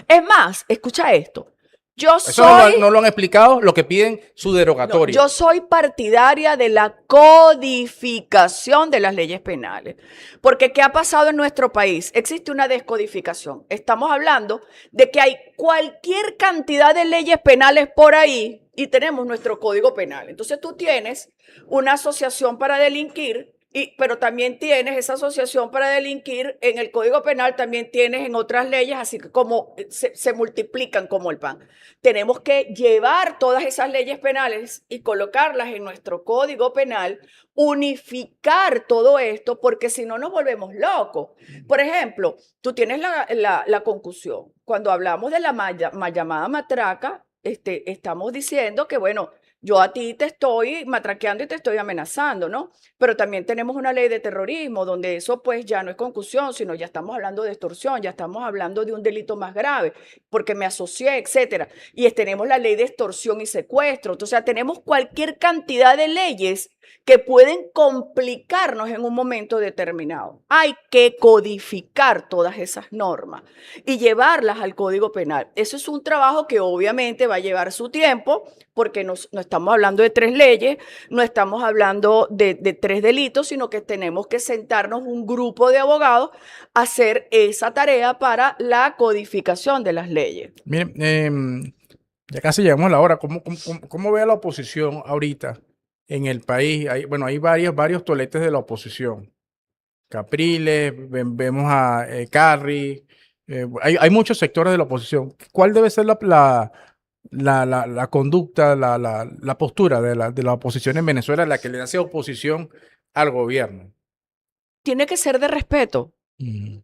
Es más, escucha esto. Yo Eso soy, no lo han explicado, lo que piden su no, derogatoria. yo soy partidaria de la codificación de las leyes penales. Porque ¿qué ha pasado en nuestro país? Existe una descodificación. Estamos hablando de que hay cualquier cantidad de leyes penales por ahí y tenemos nuestro código penal. Entonces tú tienes una asociación para delinquir. Pero también tienes esa asociación para delinquir en el Código Penal, también tienes en otras leyes, así que como se multiplican como el pan. Tenemos que llevar todas esas leyes penales y colocarlas en nuestro Código Penal, unificar todo esto, porque si no nos volvemos locos. Por ejemplo, tú tienes la concusión. Cuando hablamos de la mal llamada matraca, estamos diciendo que, bueno, yo a ti te estoy matraqueando y te estoy amenazando, ¿no? Pero también tenemos una ley de terrorismo donde eso pues ya no es concusión, sino ya estamos hablando de extorsión, ya estamos hablando de un delito más grave, porque me asocié, etcétera. Y tenemos la ley de extorsión y secuestro. Entonces, tenemos cualquier cantidad de leyes que pueden complicarnos en un momento determinado. Hay que codificar todas esas normas y llevarlas al Código Penal. Eso es un trabajo que obviamente va a llevar su tiempo, porque no estamos hablando de 3 leyes, no estamos hablando de 3 delitos, sino que tenemos que sentarnos un grupo de abogados a hacer esa tarea para la codificación de las leyes. Miren, ya casi llegamos a la hora. ¿Cómo ve a la oposición ahorita en el país? Hay varios toletes de la oposición. Capriles, vemos a Carri, hay muchos sectores de la oposición. ¿Cuál debe ser la conducta, la postura de la oposición en Venezuela, la que le hace oposición al gobierno? Tiene que ser de respeto.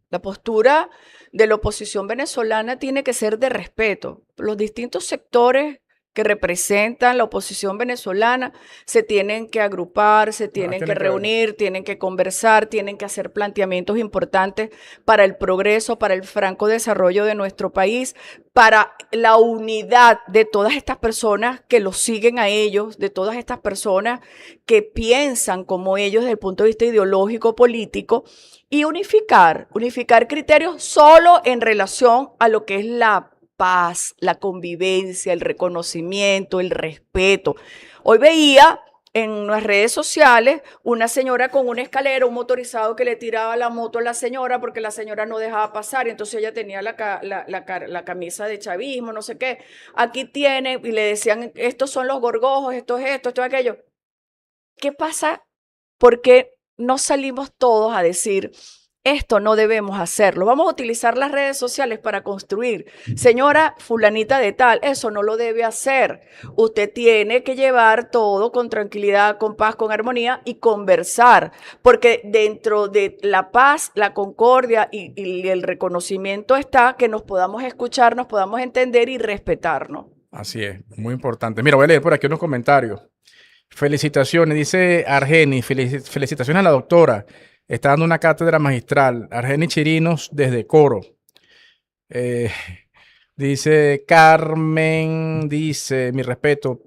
La postura de la oposición venezolana tiene que ser de respeto. Los distintos sectores que representan la oposición venezolana se tienen que agrupar, se tienen que reunir, tienen que conversar, tienen que hacer planteamientos importantes para el progreso, para el franco desarrollo de nuestro país, para la unidad de todas estas personas que los siguen a ellos, de todas estas personas que piensan como ellos desde el punto de vista ideológico, político, y unificar criterios solo en relación a lo que es la paz, la convivencia, el reconocimiento, el respeto. Hoy veía en las redes sociales una señora con una escalera, un motorizado que le tiraba la moto a la señora porque la señora no dejaba pasar y entonces ella tenía la camisa de chavismo, no sé qué. Aquí tiene, y le decían, estos son los gorgojos, esto es aquello. ¿Qué pasa? Porque no salimos todos a decir, esto no debemos hacerlo. Vamos a utilizar las redes sociales para construir. Señora fulanita de tal, eso no lo debe hacer. Usted tiene que llevar todo con tranquilidad, con paz, con armonía y conversar. Porque dentro de la paz, la concordia y el reconocimiento está que nos podamos escuchar, nos podamos entender y respetarnos. Así es, muy importante. Mira, voy a leer por aquí unos comentarios. Felicitaciones, dice Argeni, felicitaciones a la doctora. Está dando una cátedra magistral. Argeni Chirinos desde Coro. Dice Carmen, dice, mi respeto,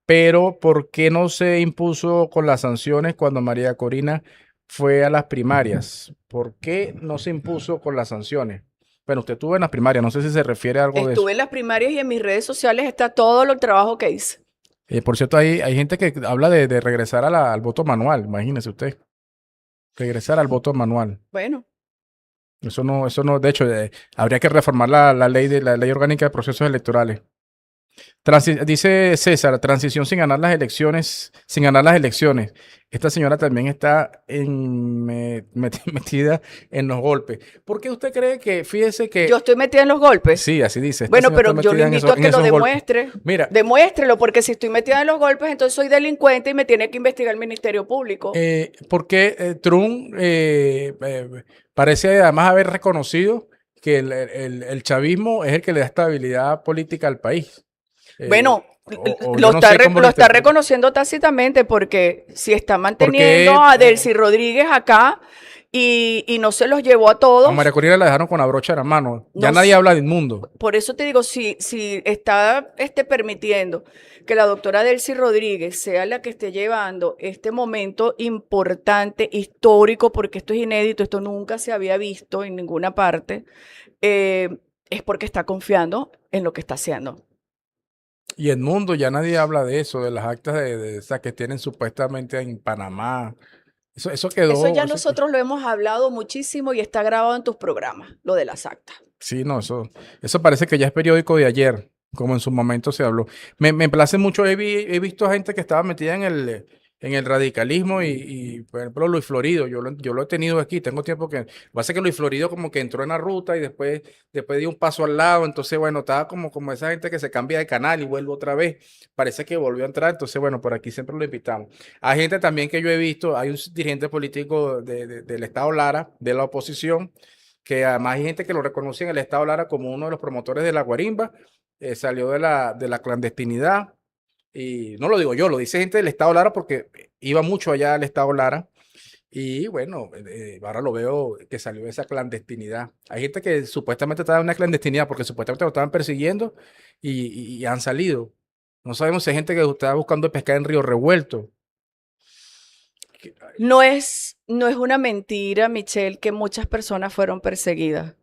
pero ¿por qué no se impuso con las sanciones cuando María Corina fue a las primarias? ¿Por qué no se impuso con las sanciones? Bueno, usted estuvo en las primarias, no sé si se refiere a algo de eso. Estuve en las primarias y en mis redes sociales está todo el trabajo que hice. Por cierto, hay gente que habla de regresar al voto manual, imagínese usted. Regresar al voto manual. Bueno. Eso no, de hecho, habría que reformar la ley orgánica de procesos electorales. Dice César, transición sin ganar las elecciones, sin ganar las elecciones. Esta señora también está metida en los golpes. ¿Por qué usted cree que, fíjese que... Yo estoy metida en los golpes. Sí, así dice. Bueno, pero yo le invito a que lo demuestre. Mira, demuéstrelo, porque si estoy metida en los golpes, entonces soy delincuente y me tiene que investigar el Ministerio Público. Porque Trump parece además haber reconocido que el chavismo es el que le da estabilidad política al país. Bueno, lo está reconociendo tácitamente, porque si está manteniendo a Delcy Rodríguez acá y no se los llevó a todos. A María Corina la dejaron con la brocha en la mano. Ya nadie habla de inmundo. Por eso te digo, si está permitiendo que la doctora Delcy Rodríguez sea la que esté llevando este momento importante, histórico, porque esto es inédito, esto nunca se había visto en ninguna parte, es porque está confiando en lo que está haciendo. Y el mundo, ya nadie habla de eso, de las actas de esas que tienen supuestamente en Panamá. Eso quedó. Eso ya nosotros lo hemos hablado muchísimo y está grabado en tus programas, lo de las actas. Sí, no, eso parece que ya es periódico de ayer, como en su momento se habló. Me place mucho, he visto gente que estaba metida en el radicalismo y por ejemplo, Luis Florido, yo lo he tenido aquí, tengo tiempo que... Lo que pasa es que Luis Florido como que entró en la ruta y después dio un paso al lado, entonces bueno, estaba como esa gente que se cambia de canal y vuelve otra vez, parece que volvió a entrar, entonces bueno, por aquí siempre lo invitamos. Hay gente también que yo he visto, hay un dirigente político del Estado Lara, de la oposición, que además hay gente que lo reconoce en el Estado Lara como uno de los promotores de la guarimba, salió de la clandestinidad. Y no lo digo yo, lo dice gente del Estado Lara porque iba mucho allá al Estado Lara y bueno, ahora lo veo que salió de esa clandestinidad. Hay gente que supuestamente estaba en una clandestinidad porque supuestamente lo estaban persiguiendo y han salido. No sabemos si hay gente que estaba buscando pescar en Río Revuelto. No es una mentira, Michelle, que muchas personas fueron perseguidas.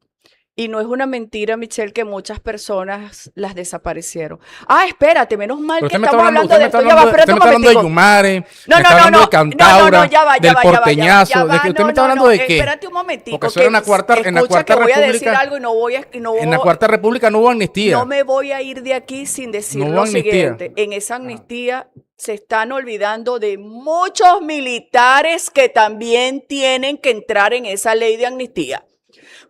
Y no es una mentira, Michelle, que muchas personas las desaparecieron. Ah, espérate, menos mal que estamos hablando de esto. Ya va, espérate un momentico. Usted me está hablando de Yumare, me está hablando de Cantaura, del Porteñazo. ¿Usted me está hablando de qué? Espérate un momentico. Porque eso era en la Cuarta República. Voy a decir algo y no voy a... En la Cuarta República no hubo amnistía. No me voy a ir de aquí sin decir lo siguiente. En esa amnistía se están olvidando de muchos militares que también tienen que entrar en esa ley de amnistía.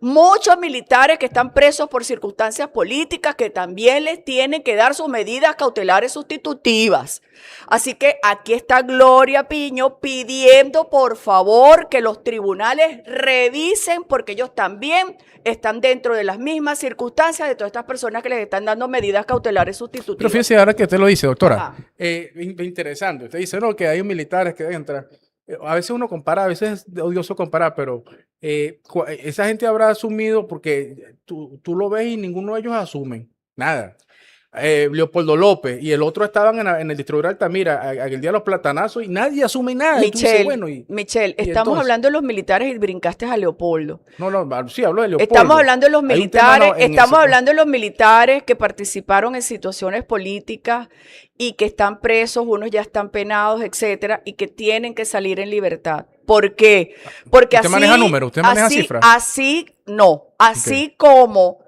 Muchos militares que están presos por circunstancias políticas que también les tienen que dar sus medidas cautelares sustitutivas. Así que aquí está Gloria Piño pidiendo por favor que los tribunales revisen, porque ellos también están dentro de las mismas circunstancias de todas estas personas que les están dando medidas cautelares sustitutivas. Pero fíjese ahora que usted lo dice, doctora, interesante. Usted dice, no, que hay militares que deben entrar. A veces uno compara, a veces es odioso comparar, pero esa gente habrá asumido, porque tú lo ves y ninguno de ellos asumen nada. Leopoldo López y el otro estaban en el distribuidor de Altamira aquel día de los platanazos y nadie asume nada. Michelle, estamos hablando de los militares y brincaste a Leopoldo. No, sí, hablo de Leopoldo. Estamos hablando de los militares, hablando de los militares que participaron en situaciones políticas y que están presos, unos ya están penados, etcétera, y que tienen que salir en libertad. ¿Por qué? Porque ¿Usted maneja números? ¿Usted maneja cifras? Así como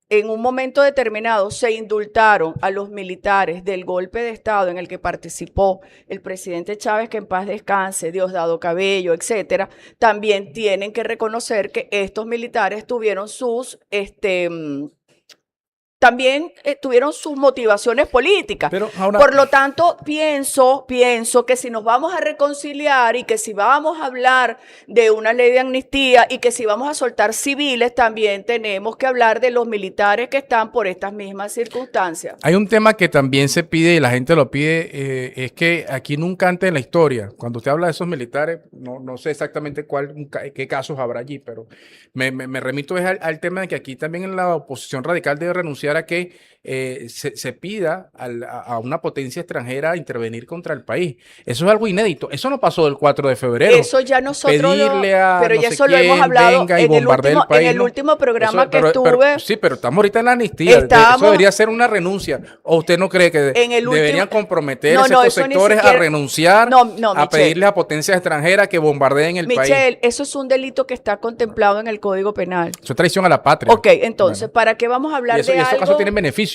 en un momento determinado se indultaron a los militares del golpe de Estado en el que participó el presidente Chávez, que en paz descanse, Diosdado Cabello, etcétera, también tienen que reconocer que estos militares tuvieron sus motivaciones políticas. Pero ahora, por lo tanto, pienso que si nos vamos a reconciliar y que si vamos a hablar de una ley de amnistía y que si vamos a soltar civiles, también tenemos que hablar de los militares que están por estas mismas circunstancias. Hay un tema que también se pide y la gente lo pide, es que aquí nunca antes en la historia, cuando usted habla de esos militares, no sé exactamente qué casos habrá allí, pero me remito al tema de que aquí también en la oposición radical debe renunciar a que se pida a una potencia extranjera intervenir contra el país. Eso es algo inédito. Eso no pasó del 4 de febrero. Eso ya nosotros pero ya eso lo hemos hablado en el último programa que estuve. Sí, pero estamos ahorita en la amnistía. Eso debería ser una renuncia. ¿O usted no cree que deberían comprometer a estos sectores a renunciar, a pedirle a potencias extranjeras que bombardeen el país? Michelle, eso es un delito que está contemplado en el Código Penal. Eso es traición a la patria. Ok, entonces, ¿para qué vamos a hablar de algo? ¿Estos casos tienen beneficio?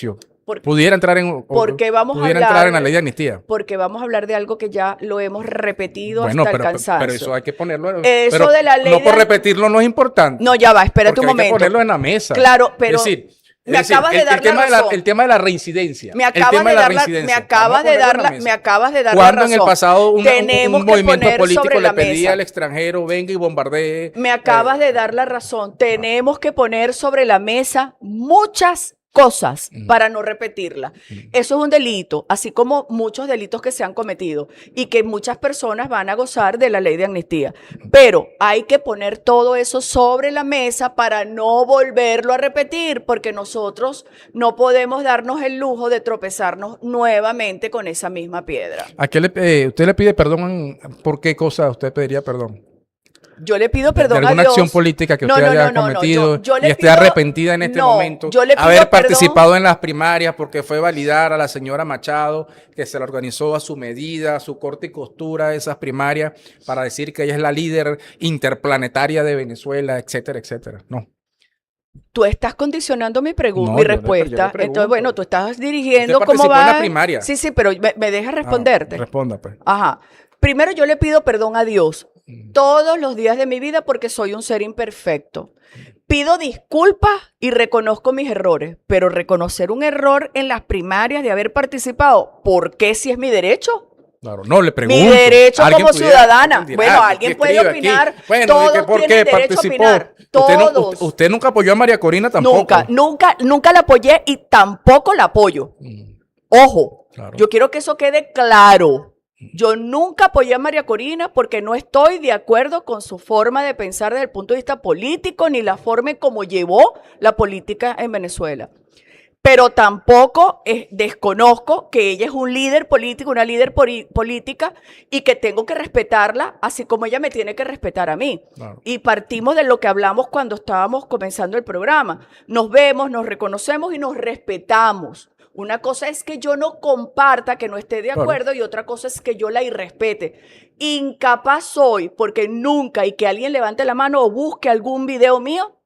pudiera entrar en, porque vamos a pudiera hablar, entrar en la ley de amnistía. Porque vamos a hablar de algo que ya lo hemos repetido Bueno, hasta el cansancio. pero eso hay que ponerlo. Eso pero de la ley no por repetirlo no es importante. No, ya va, espérate un porque hay que momento. ponerlo en la mesa. Claro, pero es decir, me acabas de dar la razón. El tema de la reincidencia. Me acabas de dar la Cuando razón. en el pasado un movimiento poner político sobre le la pedía mesa. al extranjero venga y bombardee. Me acabas de dar la razón. Tenemos que poner sobre la mesa muchas cosas para no repetirla. Eso es un delito, así como muchos delitos que se han cometido y que muchas personas van a gozar de la ley de amnistía. Pero hay que poner todo eso sobre la mesa para no volverlo a repetir, porque nosotros no podemos darnos el lujo de tropezarnos nuevamente con esa misma piedra. ¿A qué usted le pide perdón? ¿Por qué cosa usted pediría perdón? Yo le pido perdón de alguna a Dios. acción política que usted haya cometido yo y esté arrepentida en este momento. Yo le pido haber perdón, participado en las primarias porque fue validar a la señora Machado, que se la organizó a su medida, a su corte y costura esas primarias, para decir que ella es la líder interplanetaria de Venezuela, etcétera, etcétera. No. Tú estás condicionando mi No, mi respuesta. Entonces, bueno, tú estás dirigiendo cómo va. En la primaria. Sí, pero me dejas responderte. Responda, pues. Ajá. Primero yo le pido perdón a Dios todos los días de mi vida porque soy un ser imperfecto. Pido disculpas y reconozco mis errores, pero reconocer un error en las primarias de haber participado, ¿por qué si es mi derecho? Claro, no le pregunto. Mi derecho como ciudadana. Dirá, bueno, alguien puede opinar. Bueno, todos ¿por tienen qué derecho participó? a opinar. Todos. Usted nunca apoyó a María Corina tampoco. Nunca la apoyé y tampoco la apoyo. Ojo, claro. Yo quiero que eso quede claro. Yo nunca apoyé a María Corina porque no estoy de acuerdo con su forma de pensar desde el punto de vista político ni la forma en cómo llevó la política en Venezuela. Pero tampoco desconozco que ella es un líder político, una líder política y que tengo que respetarla así como ella me tiene que respetar a mí. Claro. Y partimos de lo que hablamos cuando estábamos comenzando el programa. Nos vemos, nos reconocemos y nos respetamos. Una cosa es que yo no comparta, que no esté de acuerdo, y otra cosa es que yo la irrespete. Incapaz soy, porque nunca, y que alguien levante la mano o busque algún video mío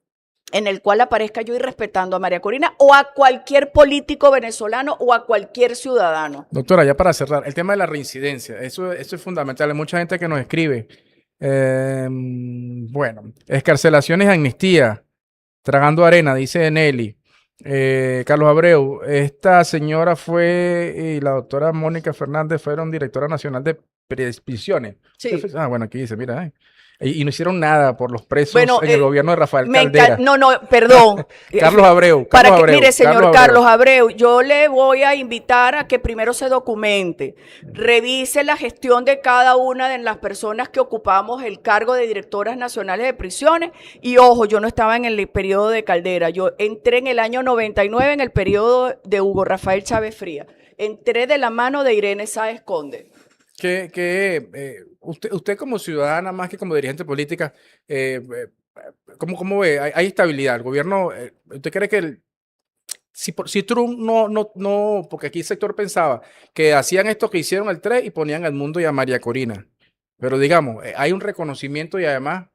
en el cual aparezca yo irrespetando a María Corina o a cualquier político venezolano o a cualquier ciudadano. Doctora, ya para cerrar, el tema de la reincidencia, eso es fundamental. Hay mucha gente que nos escribe. Bueno, excarcelaciones y amnistía, tragando arena, dice Nelly. Carlos Abreu, esta señora y la doctora Mónica Fernández fueron directora nacional de prisiones. Sí. Bueno, aquí dice, mira, y no hicieron nada por los presos en el gobierno de Rafael Caldera. Perdón. Carlos Abreu. Mire, señor Carlos Abreu, yo le voy a invitar a que primero se documente, revise la gestión de cada una de las personas que ocupamos el cargo de directoras nacionales de prisiones. Y ojo, yo no estaba en el periodo de Caldera, yo entré en el año 99 en el periodo de Hugo Rafael Chávez Frías. Entré de la mano de Irene Sáez Conde. Usted como ciudadana, más que como dirigente política, ¿cómo ve? ¿Hay estabilidad? ¿El gobierno, usted cree que si Trump no, porque aquí el sector pensaba que hacían esto que hicieron el 3 y ponían al mundo y a María Corina? Pero digamos, hay un reconocimiento y además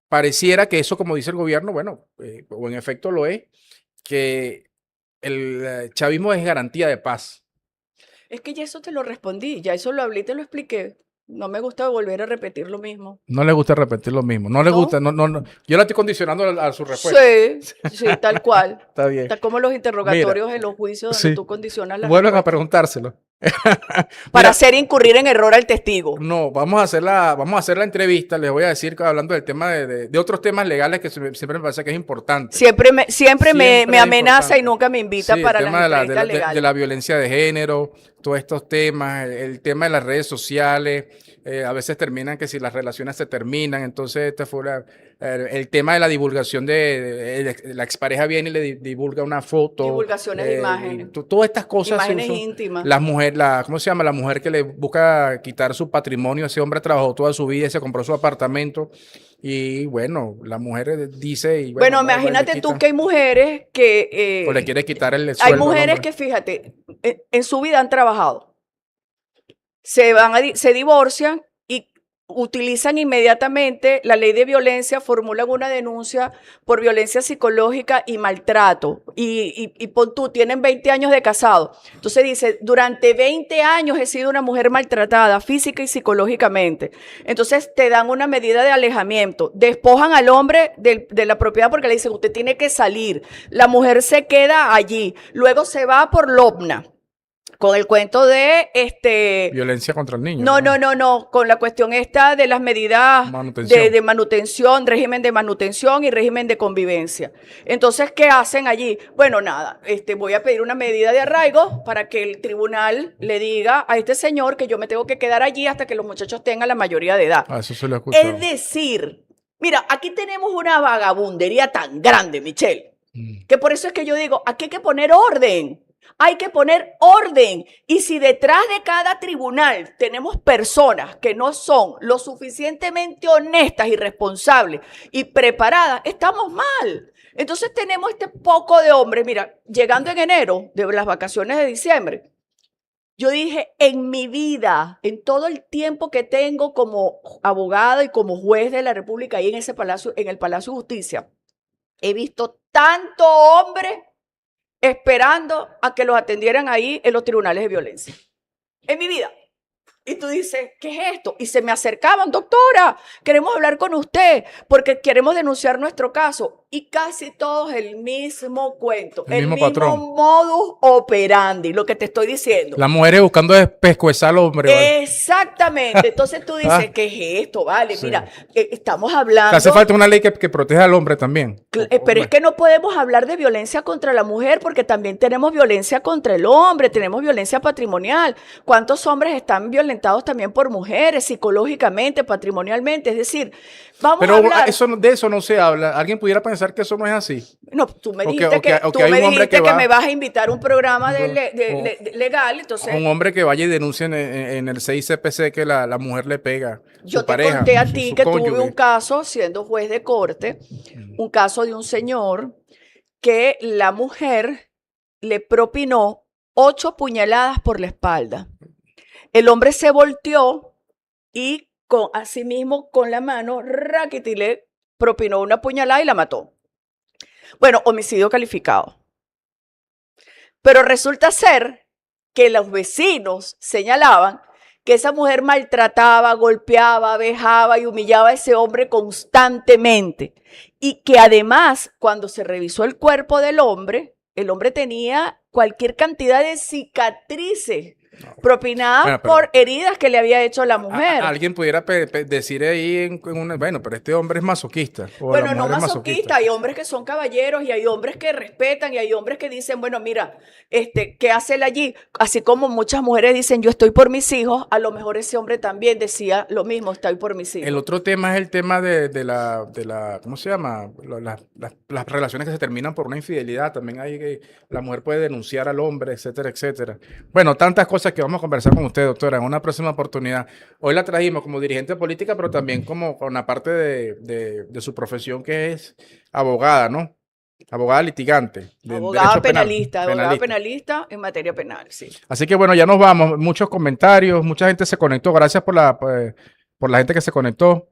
pareciera que eso, como dice el gobierno, bueno, o en efecto lo es, que el chavismo es garantía de paz. Es que ya eso te lo respondí, ya eso lo hablé y te lo expliqué. No me gusta volver a repetir lo mismo. No le gusta repetir lo mismo. No le gusta, no. Yo la estoy condicionando a su respuesta. Sí, tal cual. Está bien. Está como los interrogatorios en los juicios donde tú condicionas las Vuelven a preguntárselo. Para hacer incurrir en error al testigo. No, vamos a hacer la entrevista. Les voy a decir, hablando del tema de otros temas legales que siempre me parece que es importante. Siempre me amenaza y nunca me invita para las entrevistas legales. De la violencia de género, todos estos temas, el tema de las redes sociales. A veces terminan que si las relaciones se terminan, entonces este fue el tema de la divulgación de la expareja viene y le divulga una foto. Divulgaciones de imágenes. Todas estas cosas. Imágenes íntimas. ¿Cómo se llama? La mujer que le busca quitar su patrimonio. Ese hombre trabajó toda su vida y se compró su apartamento. Y bueno, la mujer dice... Y bueno, imagínate tú que hay mujeres que... o le quiere quitar el sueldo. Hay mujeres que, fíjate, en su vida han trabajado. Se divorcian y utilizan inmediatamente la ley de violencia, formulan una denuncia por violencia psicológica y maltrato. Y pon tú, tienen 20 años de casado. Entonces dice, durante 20 años he sido una mujer maltratada física y psicológicamente. Entonces te dan una medida de alejamiento. Despojan al hombre de la propiedad porque le dicen, usted tiene que salir. La mujer se queda allí. Luego se va por Lobna. Con el cuento de Violencia contra el niño. No, con la cuestión esta de las medidas de manutención, régimen de manutención y régimen de convivencia. Entonces, ¿qué hacen allí? Bueno, nada, voy a pedir una medida de arraigo para que el tribunal le diga a este señor que yo me tengo que quedar allí hasta que los muchachos tengan la mayoría de edad. Ah, eso se lo he escuchado. Es decir, mira, aquí tenemos una vagabundería tan grande, Michelle, que por eso es que yo digo, aquí hay que poner orden. Hay que poner orden. Y si detrás de cada tribunal tenemos personas que no son lo suficientemente honestas y responsables y preparadas, estamos mal. Entonces tenemos este poco de hombres. Mira, llegando en enero de las vacaciones de diciembre, yo dije, en mi vida, en todo el tiempo que tengo como abogada y como juez de la República ahí en ese palacio, en el Palacio de Justicia, he visto tanto hombre esperando a que los atendieran ahí en los tribunales de violencia. En mi vida. Y tú dices, ¿qué es esto? Y se me acercaban, doctora, queremos hablar con usted porque queremos denunciar nuestro caso. Y casi todos el mismo cuento, el mismo patrón. modus operandi, lo que te estoy diciendo. Las mujeres buscando pescuezar al hombre. ¿Vale? Exactamente. Entonces tú dices, ¿qué es esto? Vale, sí. Mira, estamos hablando... Te hace falta una ley que proteja al hombre también. Pero es que no podemos hablar de violencia contra la mujer porque también tenemos violencia contra el hombre, tenemos violencia patrimonial. ¿Cuántos hombres están violentados también por mujeres, psicológicamente, patrimonialmente? Es decir, vamos a hablar... Pero de eso no se habla. ¿Alguien pudiera pensar que eso no es así? No, tú me dijiste que me vas a invitar a un programa legal, entonces... Un hombre que vaya y denuncie en el 6CPC que la mujer le pega. Yo te conté a ti que tuve un caso siendo juez de corte, un caso de un señor que la mujer le propinó 8 puñaladas por la espalda. El hombre se volteó y asimismo con la mano, raquiti, le propinó una puñalada y la mató. Bueno, homicidio calificado. Pero resulta ser que los vecinos señalaban que esa mujer maltrataba, golpeaba, vejaba y humillaba a ese hombre constantemente. Y que además, cuando se revisó el cuerpo del hombre, el hombre tenía cualquier cantidad de cicatrices propinadas por heridas que le había hecho la mujer. Alguien pudiera decir ahí bueno, pero este hombre es masoquista. Bueno, no masoquista, hay hombres que son caballeros y hay hombres que respetan y hay hombres que dicen, bueno, mira, ¿qué hace él allí? Así como muchas mujeres dicen, yo estoy por mis hijos, a lo mejor ese hombre también decía lo mismo, estoy por mis hijos. El otro tema es el tema de la ¿cómo se llama? Las relaciones que se terminan por una infidelidad. También hay que la mujer puede denunciar al hombre, etcétera, etcétera. Bueno, tantas cosas que vamos a conversar con usted, doctora, en una próxima oportunidad. Hoy la trajimos como dirigente política, pero también como con la parte de su profesión que es abogada, ¿no? Abogada litigante. Abogada penalista en materia penal, sí. Así que bueno, ya nos vamos. Muchos comentarios, mucha gente se conectó. Gracias por la gente que se conectó.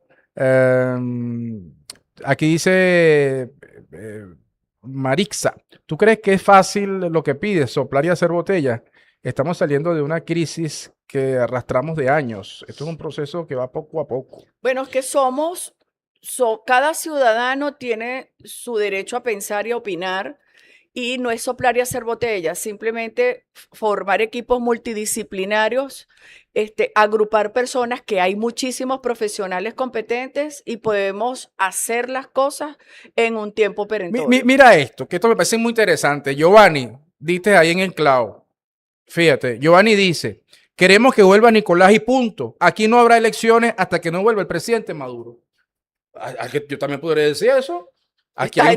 Aquí dice Marixa, ¿tú crees que es fácil lo que pides, soplar y hacer botella? Estamos saliendo de una crisis que arrastramos de años. Esto es un proceso que va poco a poco. Bueno, es que cada ciudadano tiene su derecho a pensar y a opinar y no es soplar y hacer botellas, simplemente formar equipos multidisciplinarios, agrupar personas, que hay muchísimos profesionales competentes y podemos hacer las cosas en un tiempo perentorio. Mira esto, que esto me parece muy interesante. Giovanni, diste ahí en el clavo. Fíjate, Giovanni dice, queremos que vuelva Nicolás y punto. Aquí no habrá elecciones hasta que no vuelva el presidente Maduro. Yo también podría decir eso. Aquí hay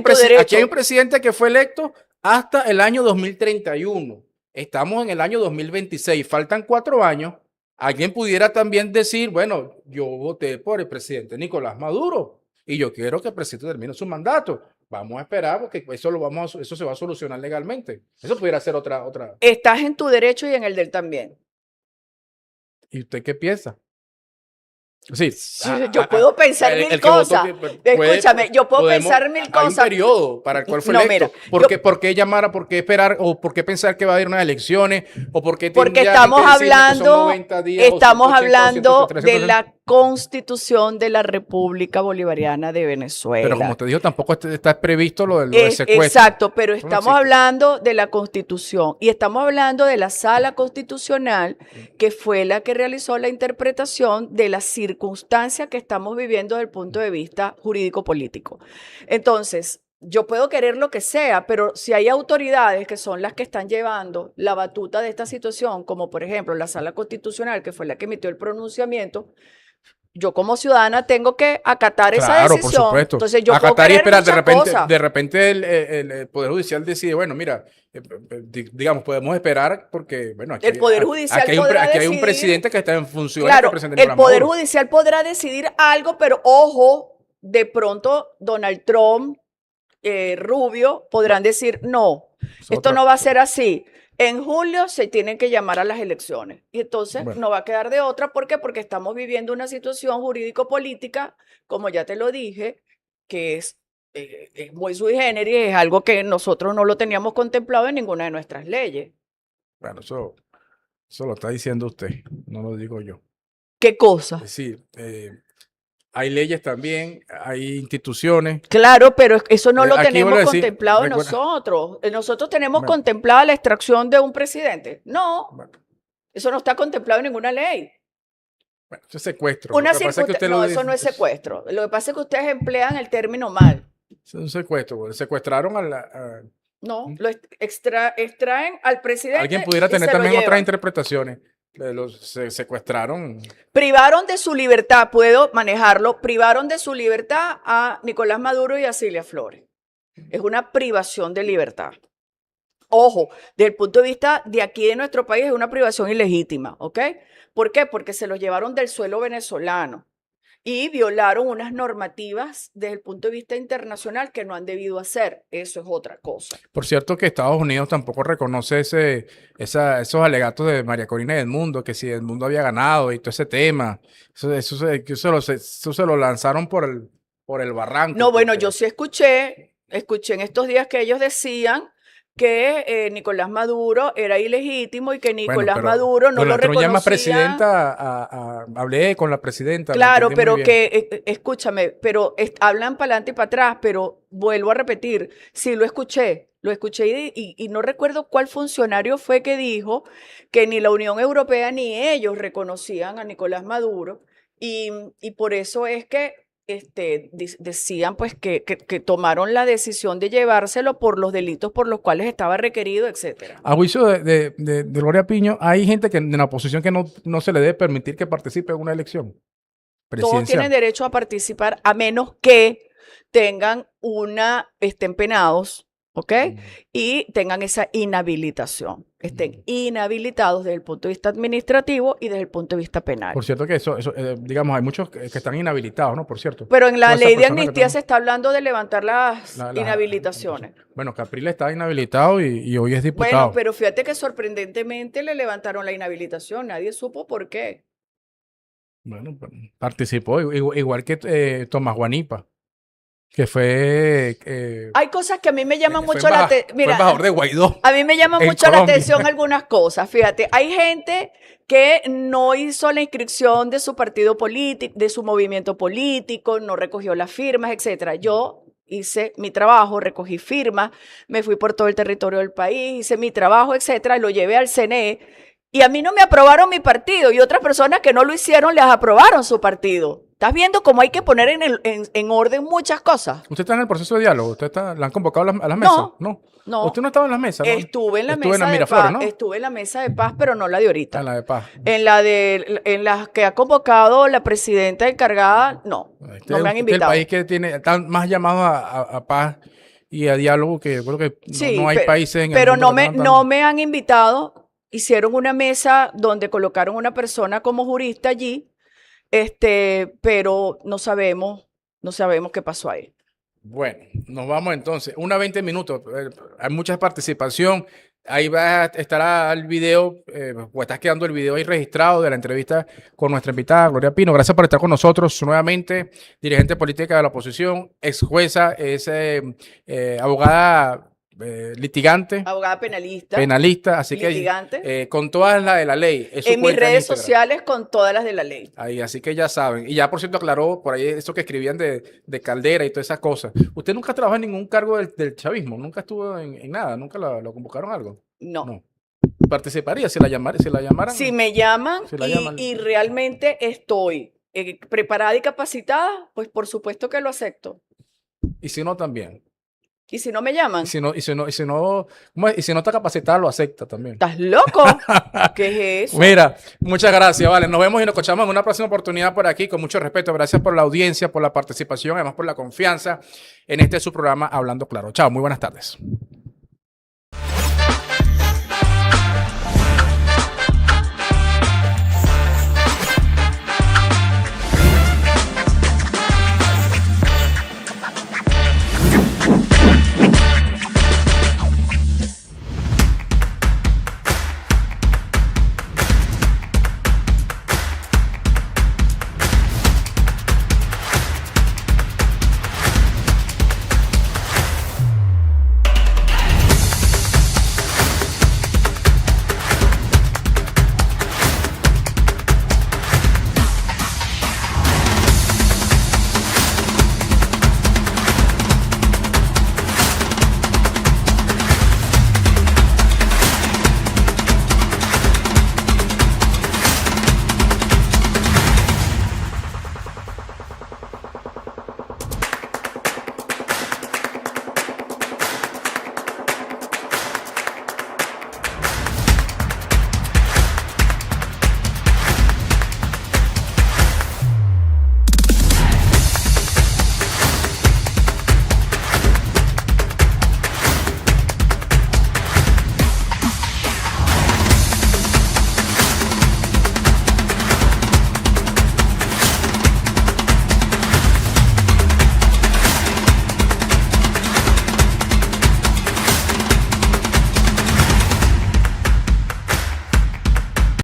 un presidente que fue electo hasta el año 2031. Estamos en el año 2026. Faltan 4 años. Alguien pudiera también decir, bueno, yo voté por el presidente Nicolás Maduro y yo quiero que el presidente termine su mandato. Vamos a esperar porque eso se va a solucionar legalmente. Eso pudiera ser otra. Estás en tu derecho y en el de él también. ¿Y usted qué piensa? Sí, Yo puedo pensar mil el que votó cosas. Escúchame, yo puedo pensar mil hay un cosas. periodo para el cual fue No, electo. mira, ¿Por qué llamar, por qué esperar, o por qué pensar que va a haber unas elecciones, o por qué porque ya gente decirme que son 90 días, o estamos 180, o hablando 170, de 300? la Constitución de la República Bolivariana de Pero como Venezuela. te digo, tampoco está previsto lo del secuestro. Exacto, pero Eso no estamos existe. hablando de la Constitución y estamos hablando de la Sala Constitucional, que fue la que realizó la interpretación de las circunstancias que estamos viviendo desde el punto de vista jurídico-político. Entonces, yo puedo querer lo que sea, pero si hay autoridades que son las que están llevando la batuta de esta situación, como por ejemplo la Sala Constitucional, que fue la que emitió el pronunciamiento, yo como ciudadana tengo que acatar esa Claro, por decisión. supuesto. Entonces yo puedo Acatar y querer esperar. muchas cosas. De repente el Poder Judicial decide, bueno, mira, digamos, podemos esperar porque, bueno, El Poder Judicial podrá aquí hay un decidir. presidente que está en funciones, que Claro, es el presidente el Nicolás Poder Maduro. Judicial podrá decidir algo, pero ojo, de pronto Donald Trump, Rubio, podrán decir, no, Es esto otra no va a cosa. ser así. En julio se tienen que llamar a las elecciones. Y entonces Bueno, no va a quedar de otra. ¿Por qué? Porque estamos viviendo una situación jurídico-política, como ya te lo dije, que es muy sui generis, es algo que nosotros no lo teníamos contemplado en ninguna de nuestras leyes. bueno, eso lo está diciendo usted, no lo digo yo. ¿Qué cosa? Es decir, hay leyes también, hay instituciones. Claro, pero eso no lo Aquí vuelvo tenemos a decir, contemplado recuerda, nosotros. Nosotros tenemos bueno, contemplada la extracción de un presidente. No, bueno, eso no está contemplado en ninguna ley. bueno, eso es secuestro. Lo Una que pasa es que usted no, lo eso dice, no es secuestro. Lo que pasa es que ustedes emplean el término mal. es un secuestro. Porque secuestraron No, extraen al alguien presidente pudiera y tener se lo también otras llevan. interpretaciones. Se secuestraron. Privaron de su libertad, puedo manejarlo, privaron de su libertad a Nicolás Maduro y a Cilia Flores. Es una privación de libertad. Ojo, desde el punto de vista de aquí de nuestro país es una privación ilegítima, ¿ok? ¿Por qué? Porque se los llevaron del suelo venezolano y violaron unas normativas desde el punto de vista internacional que no han debido hacer. Eso es otra cosa. Por cierto que Estados Unidos tampoco reconoce esos alegatos de María Corina Edmundo, que si Edmundo había ganado y todo ese tema. Eso se lo lanzaron por el barranco. No, bueno, porque- yo sí escuché en estos días que ellos decían que Nicolás Maduro era ilegítimo y que Bueno, Nicolás Maduro no lo Donald Trump llama reconocía. presidenta hablé con la presidenta, lo Claro, entendí muy pero bien. escúchame, pero hablan para adelante y para atrás, pero vuelvo a repetir, sí lo escuché y no recuerdo cuál funcionario fue que dijo que ni la Unión Europea ni ellos reconocían a Nicolás Maduro y por eso es que decían pues que tomaron la decisión de llevárselo por los delitos por los cuales estaba requerido, etcétera. A juicio de Gloria Piño, hay gente que en la oposición que no se le debe permitir que participe en una elección Todos tienen presidencial. derecho a participar a menos que estén penados, ¿ok? Y tengan esa inhabilitación, estén inhabilitados desde el punto de vista administrativo y desde el punto de vista penal. Por cierto que digamos, hay muchos que están inhabilitados, ¿no? Por cierto. Pero en la Toda esa ley de persona que amnistía está- se está hablando de levantar las la- inhabilitaciones. Bueno, Capriles está inhabilitado y hoy es diputado. Bueno, pero fíjate que sorprendentemente le levantaron la inhabilitación, nadie supo por qué. Bueno, participó, igual que Tomás Guanipa, que fue... Hay cosas que a mí me llaman fue mucho la atención. fue embajador de Guaidó. A mí me llama en mucho la Colombia. atención algunas cosas. Fíjate, hay gente que no hizo la inscripción de su partido político, de su movimiento político, no recogió las firmas, etcétera. Yo hice mi trabajo, recogí firmas, me fui por todo el territorio del país, hice mi trabajo, etcétera, lo llevé al CNE y a mí no me aprobaron mi partido y otras personas que no lo hicieron les aprobaron su partido. ¿Estás viendo cómo hay que poner en orden muchas cosas? ¿Usted está en el proceso de diálogo? ¿La han convocado a las mesas? No. ¿Usted no estaba en las mesas? ¿no? Estuve en la Estuve mesa en de Miraflores, paz, ¿no? estuve en la mesa de paz, pero no la de ahorita. En la de paz. En las que ha convocado la presidenta encargada, no me han Usted es invitado. el país que están más llamados a paz y a diálogo, que yo creo que Sí, no hay países en el pero mundo no que tengan no me han invitado. Hicieron una mesa donde colocaron una persona como jurista allí, pero no sabemos qué pasó ahí. Bueno, nos vamos entonces. 1:20. Hay mucha participación. Ahí va a estar el video, o estás quedando el video ahí registrado de la entrevista con nuestra invitada, Gloria Pino. Gracias por estar con nosotros nuevamente, dirigente política de la oposición, ex jueza, es abogada litigante, Abogada penalista, penalista, así litigante. que con todas las de la ley. Es su En mis cuenta redes Instagram. sociales con todas las de la ley. Ahí, así que ya saben. Y ya, por cierto, aclaró por ahí eso que escribían de Caldera y todas esas cosas. ¿Usted nunca trabajó en ningún cargo del chavismo? ¿Nunca estuvo en nada? ¿Nunca lo convocaron a algo? No. No. ¿Participaría si la llamaran? Si me llaman Si la llaman. y realmente estoy preparada y capacitada, pues por supuesto que lo acepto. Y si no, también. Y si no me llaman, Y si no, ¿cómo es? Y si no está capacitada, lo acepta también. ¿estás loco? ¿Qué es eso? Mira, muchas gracias, vale. Nos vemos y nos escuchamos en una próxima oportunidad por aquí, con mucho respeto. Gracias por la audiencia, por la participación, además por la confianza en este su programa Hablando Claro. Chao, muy buenas tardes.